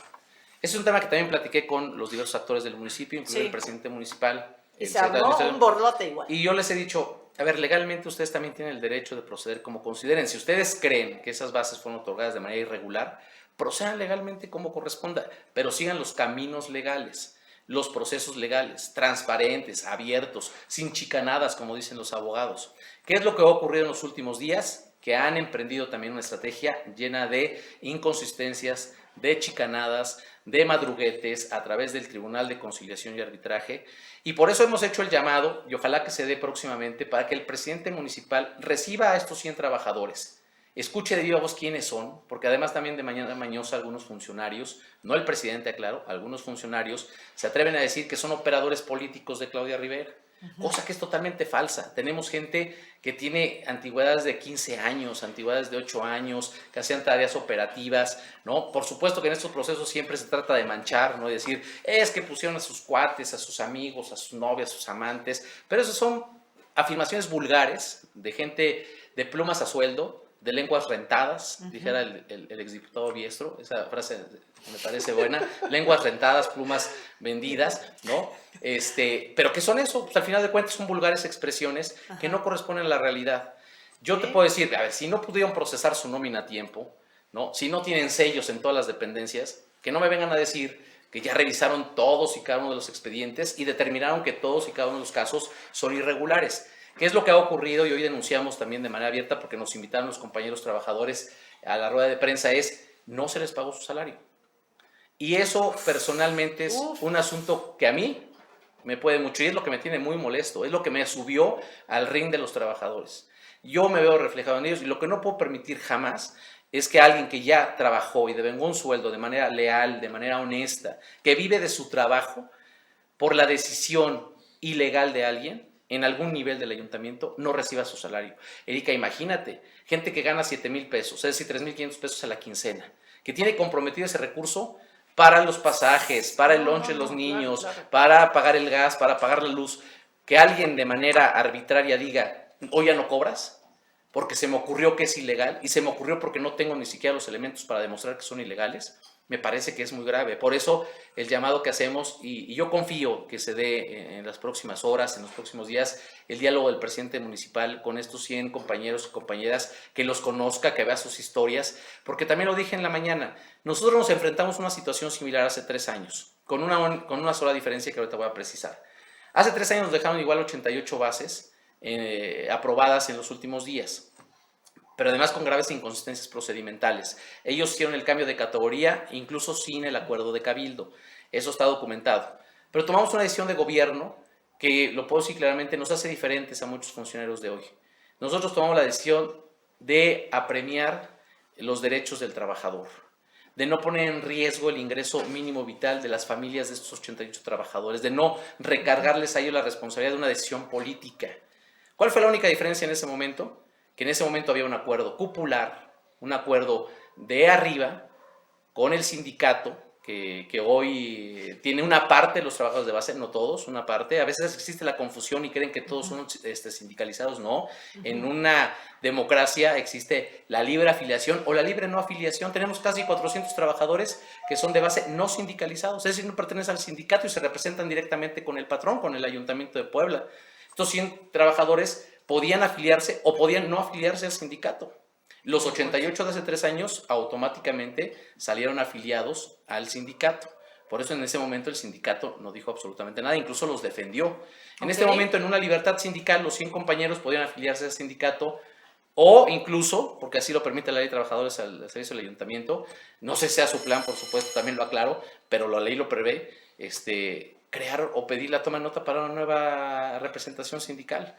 Ese es un tema que también platiqué con los diversos actores del municipio, incluido el presidente municipal. Y se armó un borlote igual. Y yo les he dicho, a ver, legalmente ustedes también tienen el derecho de proceder como consideren. Si ustedes creen que esas bases fueron otorgadas de manera irregular, procedan legalmente como corresponda, pero sigan los caminos legales, los procesos legales, transparentes, abiertos, sin chicanadas, como dicen los abogados. ¿Qué es lo que ha ocurrido en los últimos días? Que han emprendido también una estrategia llena de inconsistencias, de chicanadas, de madruguetes a través del Tribunal de Conciliación y Arbitraje, y por eso hemos hecho el llamado, y ojalá que se dé próximamente, para que el presidente municipal reciba a estos 100 trabajadores, escuche de viva voz quiénes son, porque además también de mañana mañosa algunos funcionarios, no el presidente, aclaro, algunos funcionarios se atreven a decir que son operadores políticos de Claudia Rivera, cosa que es totalmente falsa. Tenemos gente que tiene antigüedades de 15 años, antigüedades de 8 años, que hacían tareas operativas, ¿no? Por supuesto que en estos procesos siempre se trata de manchar, ¿no? De decir, es que pusieron a sus cuates, a sus amigos, a sus novias, a sus amantes, pero esas son afirmaciones vulgares de gente de plumas a sueldo, de lenguas rentadas, dijera el exdiputado Biestro, esa frase me parece buena, lenguas rentadas, plumas vendidas, ¿no? Pero ¿qué son eso? Pues al final de cuentas son vulgares expresiones que no corresponden a la realidad. Yo te puedo decir, a ver, si no pudieron procesar su nómina a tiempo, ¿no? Si no tienen sellos en todas las dependencias, que no me vengan a decir que ya revisaron todos y cada uno de los expedientes y determinaron que todos y cada uno de los casos son irregulares. ¿Qué es lo que ha ocurrido? Y hoy denunciamos también de manera abierta porque nos invitaron los compañeros trabajadores a la rueda de prensa, no se les pagó su salario. Y eso personalmente es un asunto que a mí me puede mucho y es lo que me tiene muy molesto, es lo que me subió al ring de los trabajadores. Yo me veo reflejado en ellos y lo que no puedo permitir jamás es que alguien que ya trabajó y devengó un sueldo de manera leal, de manera honesta, que vive de su trabajo, por la decisión ilegal de alguien, en algún nivel del ayuntamiento, no reciba su salario. Erika, imagínate, gente que gana 7,000 pesos, es decir, 3,500 pesos a la quincena, que tiene comprometido ese recurso para los pasajes, para el lunch de los niños, para pagar el gas, para pagar la luz, que alguien de manera arbitraria diga, hoy ya no cobras, porque se me ocurrió que es ilegal, y se me ocurrió porque no tengo ni siquiera los elementos para demostrar que son ilegales, me parece que es muy grave. Por eso el llamado que hacemos, y yo confío que se dé en las próximas horas, en los próximos días, el diálogo del presidente municipal con estos 100 compañeros y compañeras, que los conozca, que vea sus historias, porque también lo dije en la mañana, nosotros nos enfrentamos a una situación similar hace 3 años, con una sola diferencia que ahorita voy a precisar. Hace 3 años nos dejaron igual 88 bases aprobadas en los últimos días, pero además con graves inconsistencias procedimentales. Ellos hicieron el cambio de categoría, incluso sin el acuerdo de Cabildo. Eso está documentado. Pero tomamos una decisión de gobierno que, lo puedo decir claramente, nos hace diferentes a muchos funcionarios de hoy. Nosotros tomamos la decisión de apremiar los derechos del trabajador, de no poner en riesgo el ingreso mínimo vital de las familias de estos 88 trabajadores, de no recargarles a ellos la responsabilidad de una decisión política. ¿Cuál fue la única diferencia en ese momento? Que en ese momento había un acuerdo cupular, un acuerdo de arriba con el sindicato, que hoy tiene una parte de los trabajadores de base, no todos, una parte. A veces existe la confusión y creen que todos son sindicalizados. No, en una democracia existe la libre afiliación o la libre no afiliación. Tenemos casi 400 trabajadores que son de base no sindicalizados, es decir, no pertenecen al sindicato y se representan directamente con el patrón, con el Ayuntamiento de Puebla. Estos 100 trabajadores podían afiliarse o podían no afiliarse al sindicato. Los 88 de hace 3 años automáticamente salieron afiliados al sindicato. Por eso en ese momento el sindicato no dijo absolutamente nada, incluso los defendió. En este momento, en una libertad sindical, los 100 compañeros podían afiliarse al sindicato o incluso, porque así lo permite la ley de trabajadores al servicio del ayuntamiento, no sé si sea su plan, por supuesto, también lo aclaro, pero la ley lo prevé, crear o pedir la toma de nota para una nueva representación sindical.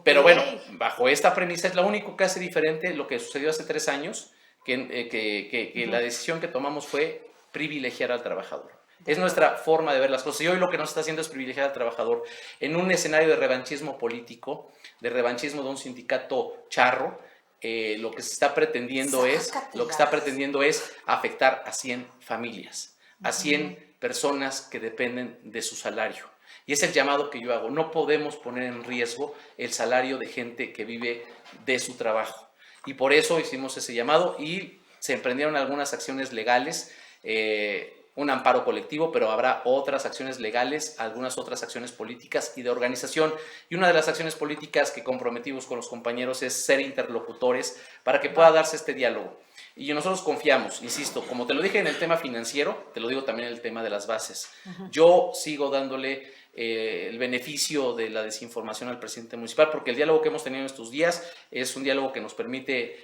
Pero bueno, bajo esta premisa es lo único que hace diferente lo que sucedió hace 3 años, que la decisión que tomamos fue privilegiar al trabajador. Es nuestra forma de ver las cosas. Y hoy lo que nos está haciendo es privilegiar al trabajador en un escenario de revanchismo político, de revanchismo de un sindicato charro. Lo que se está pretendiendo es afectar a 100 familias, a 100 personas que dependen de su salario. Y es el llamado que yo hago. No podemos poner en riesgo el salario de gente que vive de su trabajo. Y por eso hicimos ese llamado y se emprendieron algunas acciones legales, un amparo colectivo, pero habrá otras acciones legales, algunas otras acciones políticas y de organización. Y una de las acciones políticas que comprometimos con los compañeros es ser interlocutores para que pueda darse este diálogo. Y nosotros confiamos, insisto, como te lo dije en el tema financiero, te lo digo también en el tema de las bases. Yo sigo dándole el beneficio de la desinformación al presidente municipal, porque el diálogo que hemos tenido en estos días es un diálogo que nos permite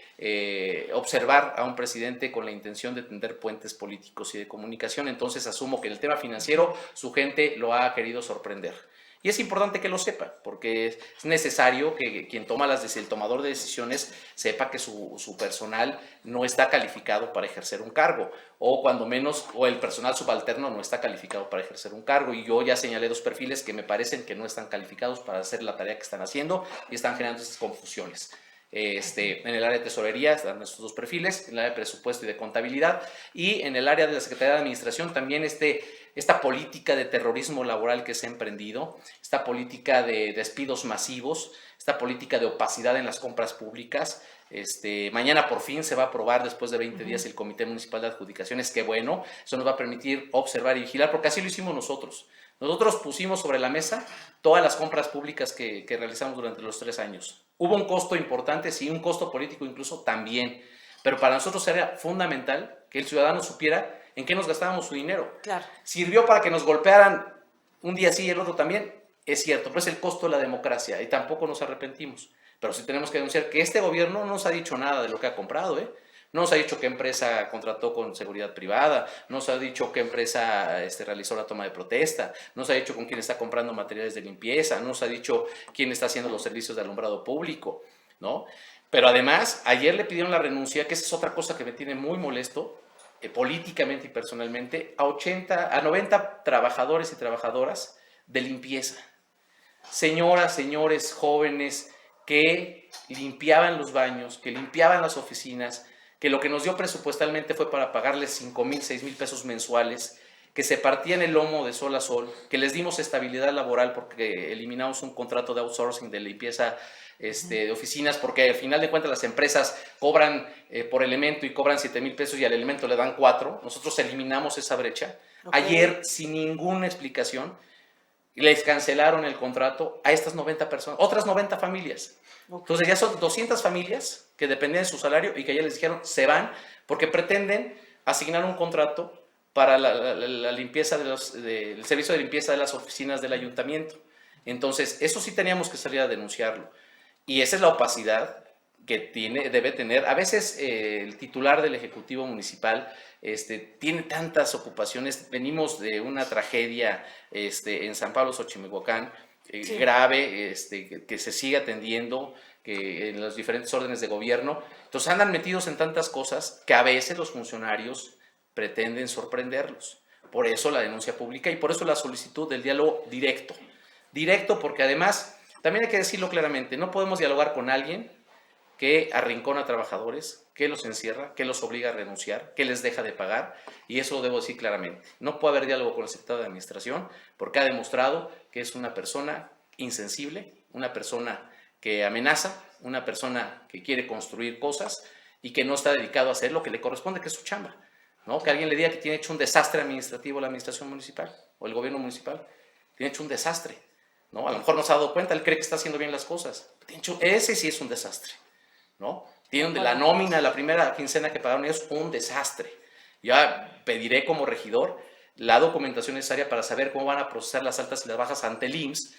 observar a un presidente con la intención de tender puentes políticos y de comunicación. Entonces asumo que en el tema financiero su gente lo ha querido sorprender. Y es importante que lo sepa, porque es necesario que quien toma el tomador de decisiones sepa que su personal no está calificado para ejercer un cargo, o cuando menos, o el personal subalterno no está calificado para ejercer un cargo. Y yo ya señalé 2 perfiles que me parecen que no están calificados para hacer la tarea que están haciendo y están generando estas confusiones. En el área de tesorería están estos 2 perfiles, en el área de presupuesto y de contabilidad, y en el área de la Secretaría de Administración también esta política de terrorismo laboral que se ha emprendido, esta política de despidos masivos, esta política de opacidad en las compras públicas. Mañana por fin se va a aprobar después de 20 días el Comité Municipal de Adjudicaciones. Qué bueno, eso nos va a permitir observar y vigilar, porque así lo hicimos nosotros. Nosotros pusimos sobre la mesa todas las compras públicas que realizamos durante los 3 años. Hubo un costo importante, sí, un costo político incluso también, pero para nosotros era fundamental que el ciudadano supiera en qué nos gastábamos su dinero. Claro. Sirvió para que nos golpearan un día sí y el otro también, es cierto, pero es el costo de la democracia y tampoco nos arrepentimos. Pero sí tenemos que denunciar que este gobierno no nos ha dicho nada de lo que ha comprado, No nos ha dicho qué empresa contrató con seguridad privada, no nos ha dicho qué empresa realizó la toma de protesta, no nos ha dicho con quién está comprando materiales de limpieza, no nos ha dicho quién está haciendo los servicios de alumbrado público, ¿no? Pero además, ayer le pidieron la renuncia, que esa es otra cosa que me tiene muy molesto, políticamente y personalmente, a 90 trabajadores y trabajadoras de limpieza. Señoras, señores, jóvenes que limpiaban los baños, que limpiaban las oficinas, que lo que nos dio presupuestalmente fue para pagarles 5,000, 6,000 pesos mensuales, que se partían el lomo de sol a sol, que les dimos estabilidad laboral porque eliminamos un contrato de outsourcing de limpieza de oficinas, porque al final de cuentas las empresas cobran por elemento y cobran 7,000 pesos y al elemento le dan 4. Nosotros eliminamos esa brecha. Ayer, sin ninguna explicación, les cancelaron el contrato a estas 90 personas, otras 90 familias. Entonces ya son 200 familias que dependen de su salario y que ya les dijeron se van porque pretenden asignar un contrato para la limpieza el servicio de limpieza de las oficinas del ayuntamiento. Entonces eso sí teníamos que salir a denunciarlo. Y esa es la opacidad que debe tener. A veces el titular del Ejecutivo Municipal tiene tantas ocupaciones. Venimos de una tragedia en San Pablo, Xochimehuacán, sí, grave, que se sigue atendiendo, que en los diferentes órdenes de gobierno. Entonces andan metidos en tantas cosas que a veces los funcionarios pretenden sorprenderlos. Por eso la denuncia pública y por eso la solicitud del diálogo directo. Directo porque además, también hay que decirlo claramente, no podemos dialogar con alguien que arrincona a trabajadores, que los encierra, que los obliga a renunciar, que les deja de pagar, y eso lo debo decir claramente. No puede haber diálogo con el secretario de Administración porque ha demostrado que es una persona insensible, una persona que amenaza, una persona que quiere construir cosas y que no está dedicado a hacer lo que le corresponde, que es su chamba, ¿no? Que alguien le diga que tiene hecho un desastre administrativo la administración municipal o el gobierno municipal, tiene hecho un desastre, ¿no? A lo mejor no se ha dado cuenta, él cree que está haciendo bien las cosas. Ese sí es un desastre, ¿no? Tienen de la nómina, la primera quincena que pagaron ellos, un desastre. Ya pediré como regidor la documentación necesaria para saber cómo van a procesar las altas y las bajas ante el IMSS,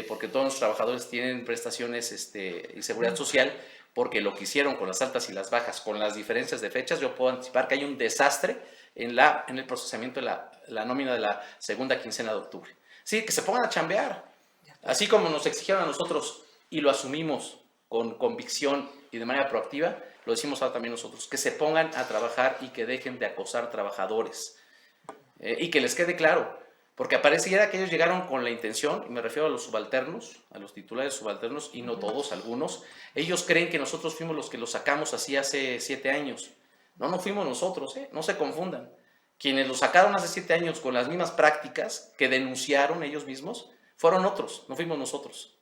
porque todos los trabajadores tienen prestaciones y seguridad social, porque lo que hicieron con las altas y las bajas, con las diferencias de fechas, yo puedo anticipar que hay un desastre en el procesamiento de la nómina de la segunda quincena de octubre. Sí, que se pongan a chambear, así como nos exigieron a nosotros y lo asumimos con convicción y de manera proactiva, lo decimos ahora también nosotros, que se pongan a trabajar y que dejen de acosar trabajadores. Y que les quede claro, porque pareciera que ellos llegaron con la intención, y me refiero a los subalternos, a los titulares subalternos, y no todos, algunos, ellos creen que nosotros fuimos los que los sacamos así hace 7 años. No fuimos nosotros, no se confundan. Quienes los sacaron hace 7 años con las mismas prácticas que denunciaron ellos mismos, fueron otros, no fuimos nosotros.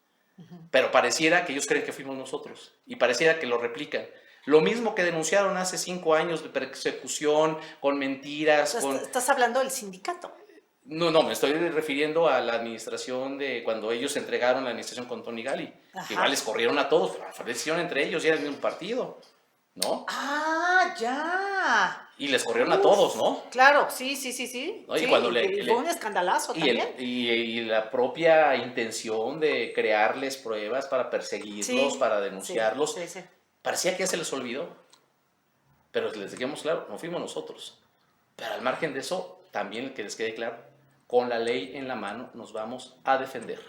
Pero pareciera que ellos creen que fuimos nosotros, y pareciera que lo replican. Lo mismo que denunciaron hace 5 años de persecución, con mentiras. Estás hablando del sindicato. No, me estoy refiriendo a la administración de cuando ellos entregaron la administración con Tony Gali. Que igual les corrieron a todos, fallecieron entre ellos y era el mismo partido, ¿no? Ah, ya. Y les corrieron a todos, ¿no? Claro, sí. ¿No? Y Sí, cuando fue un escandalazo también. Y la propia intención de crearles pruebas para perseguirlos, para denunciarlos, sí. Parecía que ya se les olvidó. Pero les dijimos claro, no fuimos nosotros. Pero al margen de eso, también que les quede claro, con la ley en la mano nos vamos a defender.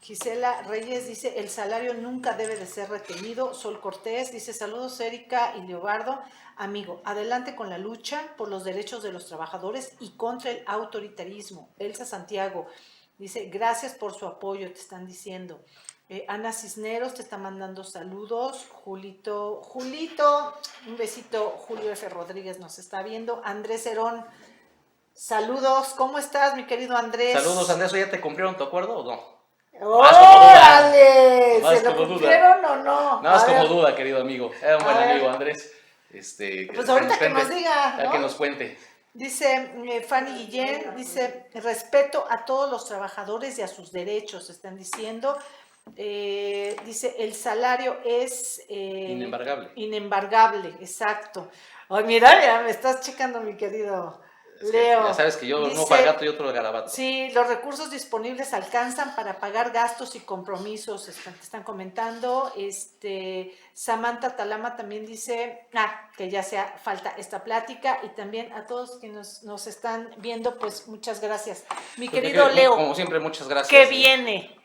Gisela Reyes dice, el salario nunca debe de ser retenido. Sol Cortés dice, saludos Erika y Leobardo. Amigo, adelante con la lucha por los derechos de los trabajadores y contra el autoritarismo. Elsa Santiago dice, gracias por su apoyo, te están diciendo. Ana Cisneros te está mandando saludos. Julito, un besito. Julio F. Rodríguez nos está viendo. Andrés Herón, saludos. ¿Cómo estás, mi querido Andrés? Saludos, Andrés. ¿Ya te cumplieron tu acuerdo o no? ¡Órale! ¿Se lo cumplieron o no? Nada más como duda, querido amigo. Era un buen amigo, Andrés. Pues ahorita que nos diga, ¿no? Que nos cuente. Dice Fanny Guillén, dice, respeto a todos los trabajadores y a sus derechos, están diciendo. Dice, el salario es inembargable, exacto. Ay, mira, ya me estás checando, mi querido Leo. Ya sabes que yo dice, no para gato y otro de garabato. Sí, los recursos disponibles alcanzan para pagar gastos y compromisos, están comentando. Samantha Talama también dice que ya sea falta esta plática, y también a todos que nos están viendo, pues muchas gracias. Mi querido Leo, como siempre, muchas gracias. ¿Qué viene?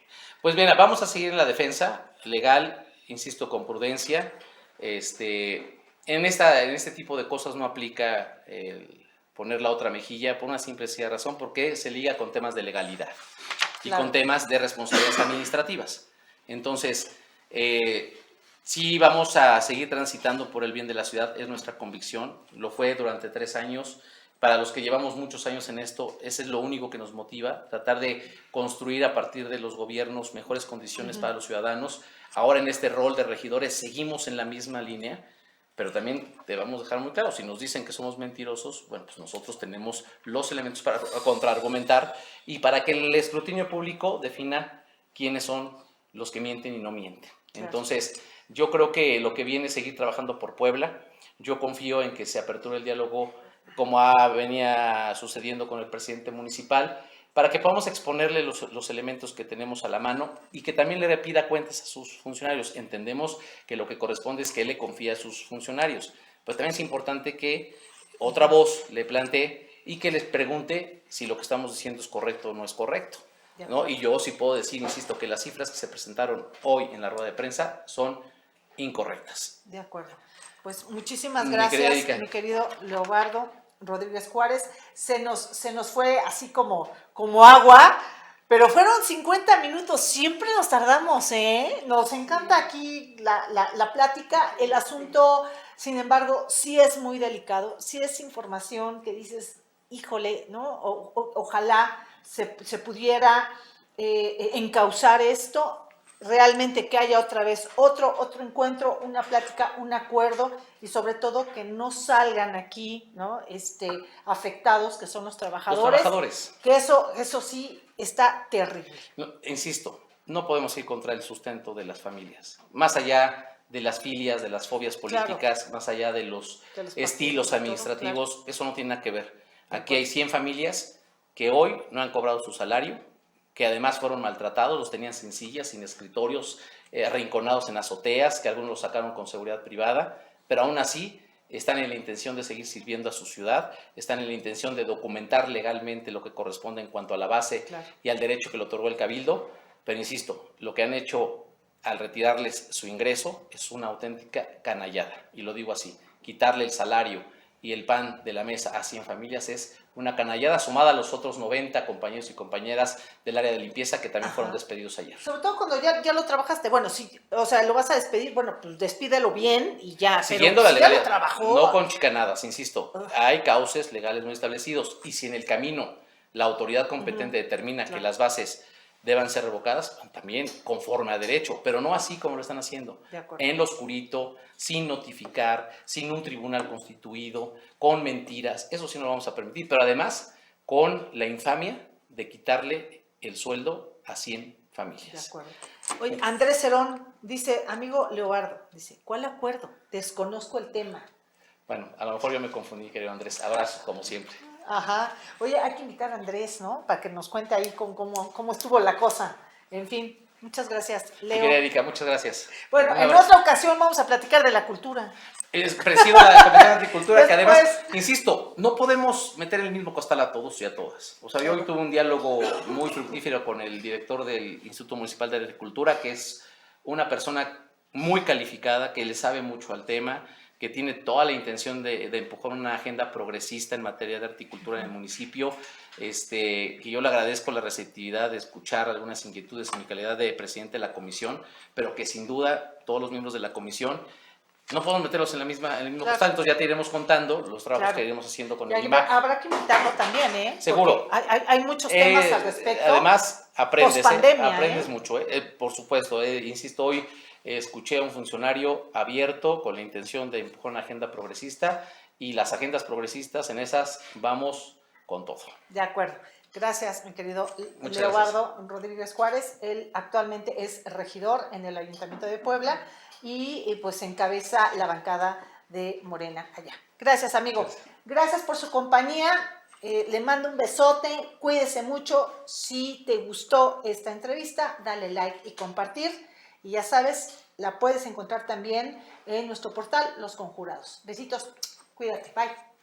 Pues bien, vamos a seguir en la defensa legal, insisto, con prudencia. En este tipo de cosas no aplica el poner la otra mejilla por una simple y sencilla razón, porque se liga con temas de legalidad y con temas de responsabilidades administrativas. Entonces, sí vamos a seguir transitando por el bien de la ciudad, es nuestra convicción, lo fue durante 3 años. Para los que llevamos muchos años en esto, ese es lo único que nos motiva, tratar de construir a partir de los gobiernos mejores condiciones para los ciudadanos. Ahora en este rol de regidores seguimos en la misma línea, pero también debemos dejar muy claro, si nos dicen que somos mentirosos, bueno, pues nosotros tenemos los elementos para contraargumentar y para que el escrutinio público defina quiénes son los que mienten y no mienten. Entonces, yo creo que lo que viene es seguir trabajando por Puebla. Yo confío en que se aperture el diálogo como venía sucediendo con el presidente municipal, para que podamos exponerle los elementos que tenemos a la mano y que también le pida cuentas a sus funcionarios. Entendemos que lo que corresponde es que él le confíe a sus funcionarios, pero también es importante que otra voz le plantee y que les pregunte si lo que estamos diciendo es correcto o no es correcto, ¿no? Y yo sí puedo decir, insisto, que las cifras que se presentaron hoy en la rueda de prensa son incorrectas. De acuerdo. Pues muchísimas gracias, mi querido Leobardo. Rodríguez Juárez, se nos fue así como agua, pero fueron 50 minutos, siempre nos tardamos, ¿eh? Nos encanta aquí la plática, el asunto, sin embargo, sí es muy delicado, sí es información que dices, híjole, ¿no? Ojalá se pudiera encauzar esto, realmente que haya otra vez otro encuentro, una plática, un acuerdo y sobre todo que no salgan aquí, ¿no? Afectados, que son los trabajadores. Los trabajadores. Que eso sí está terrible. No, insisto, no podemos ir contra el sustento de las familias. Más allá de las filias, de las fobias políticas, claro, más allá de los estilos administrativos, todo, claro, eso no tiene nada que ver. Aquí hay 100 familias que hoy no han cobrado su salario, que además fueron maltratados, los tenían sin sillas, sin escritorios, arrinconados en azoteas, que algunos los sacaron con seguridad privada, pero aún así están en la intención de seguir sirviendo a su ciudad, están en la intención de documentar legalmente lo que corresponde en cuanto a la base, claro, y al derecho que le otorgó el Cabildo, pero insisto, lo que han hecho al retirarles su ingreso es una auténtica canallada, y lo digo así, quitarle el salario y el pan de la mesa a 100 familias es una canallada sumada a los otros 90 compañeros y compañeras del área de limpieza que también, ajá, fueron despedidos ayer. Sobre todo cuando ya lo trabajaste, bueno, sí, o sea, lo vas a despedir, bueno, pues despídelo bien y ya. Siguiendo pero la legalidad, ya lo trabajó, no con chicanadas, insisto, hay cauces legales muy establecidos y si en el camino la autoridad competente determina, claro, que las bases deban ser revocadas, también conforme a derecho, pero no así como lo están haciendo, en lo oscurito, sin notificar, sin un tribunal constituido, con mentiras, eso sí no lo vamos a permitir, pero además con la infamia de quitarle el sueldo a 100 familias. De acuerdo. Oye, Andrés Cerón dice, amigo Leobardo, dice, ¿cuál acuerdo? Desconozco el tema. Bueno, a lo mejor yo me confundí, querido Andrés, abrazo como siempre. Ajá. Oye, hay que invitar a Andrés, ¿no? Para que nos cuente ahí cómo estuvo la cosa. En fin, muchas gracias, Leo. Mi querida Erika, muchas gracias. Bueno, en otra ocasión vamos a platicar de la cultura. Presido la Comisión de Agricultura, que además, insisto, no podemos meter el mismo costal a todos y a todas. O sea, yo hoy tuve un diálogo muy fructífero con el director del Instituto Municipal de Agricultura, que es una persona muy calificada, que le sabe mucho al tema, que tiene toda la intención de empujar una agenda progresista en materia de horticultura en el municipio, que yo le agradezco la receptividad de escuchar algunas inquietudes en mi calidad de presidente de la comisión, pero que sin duda todos los miembros de la comisión no podemos meterlos en el mismo claro, costal, entonces ya te iremos contando los trabajos, claro, que iremos haciendo con el IMAC. Habrá que invitarlo también, ¿eh? Seguro. Hay muchos temas al respecto. Además, aprendes mucho, por supuesto. Insisto, hoy escuché a un funcionario abierto con la intención de empujar una agenda progresista y las agendas progresistas, en esas vamos con todo. De acuerdo. Gracias, mi querido Leobardo Rodríguez Juárez. Él actualmente es regidor en el Ayuntamiento de Puebla y pues encabeza la bancada de Morena allá. Gracias, amigo. Gracias por su compañía. Le mando un besote. Cuídese mucho. Si te gustó esta entrevista, dale like y compartir. Y ya sabes, la puedes encontrar también en nuestro portal Los Conjurados. Besitos. Cuídate. Bye.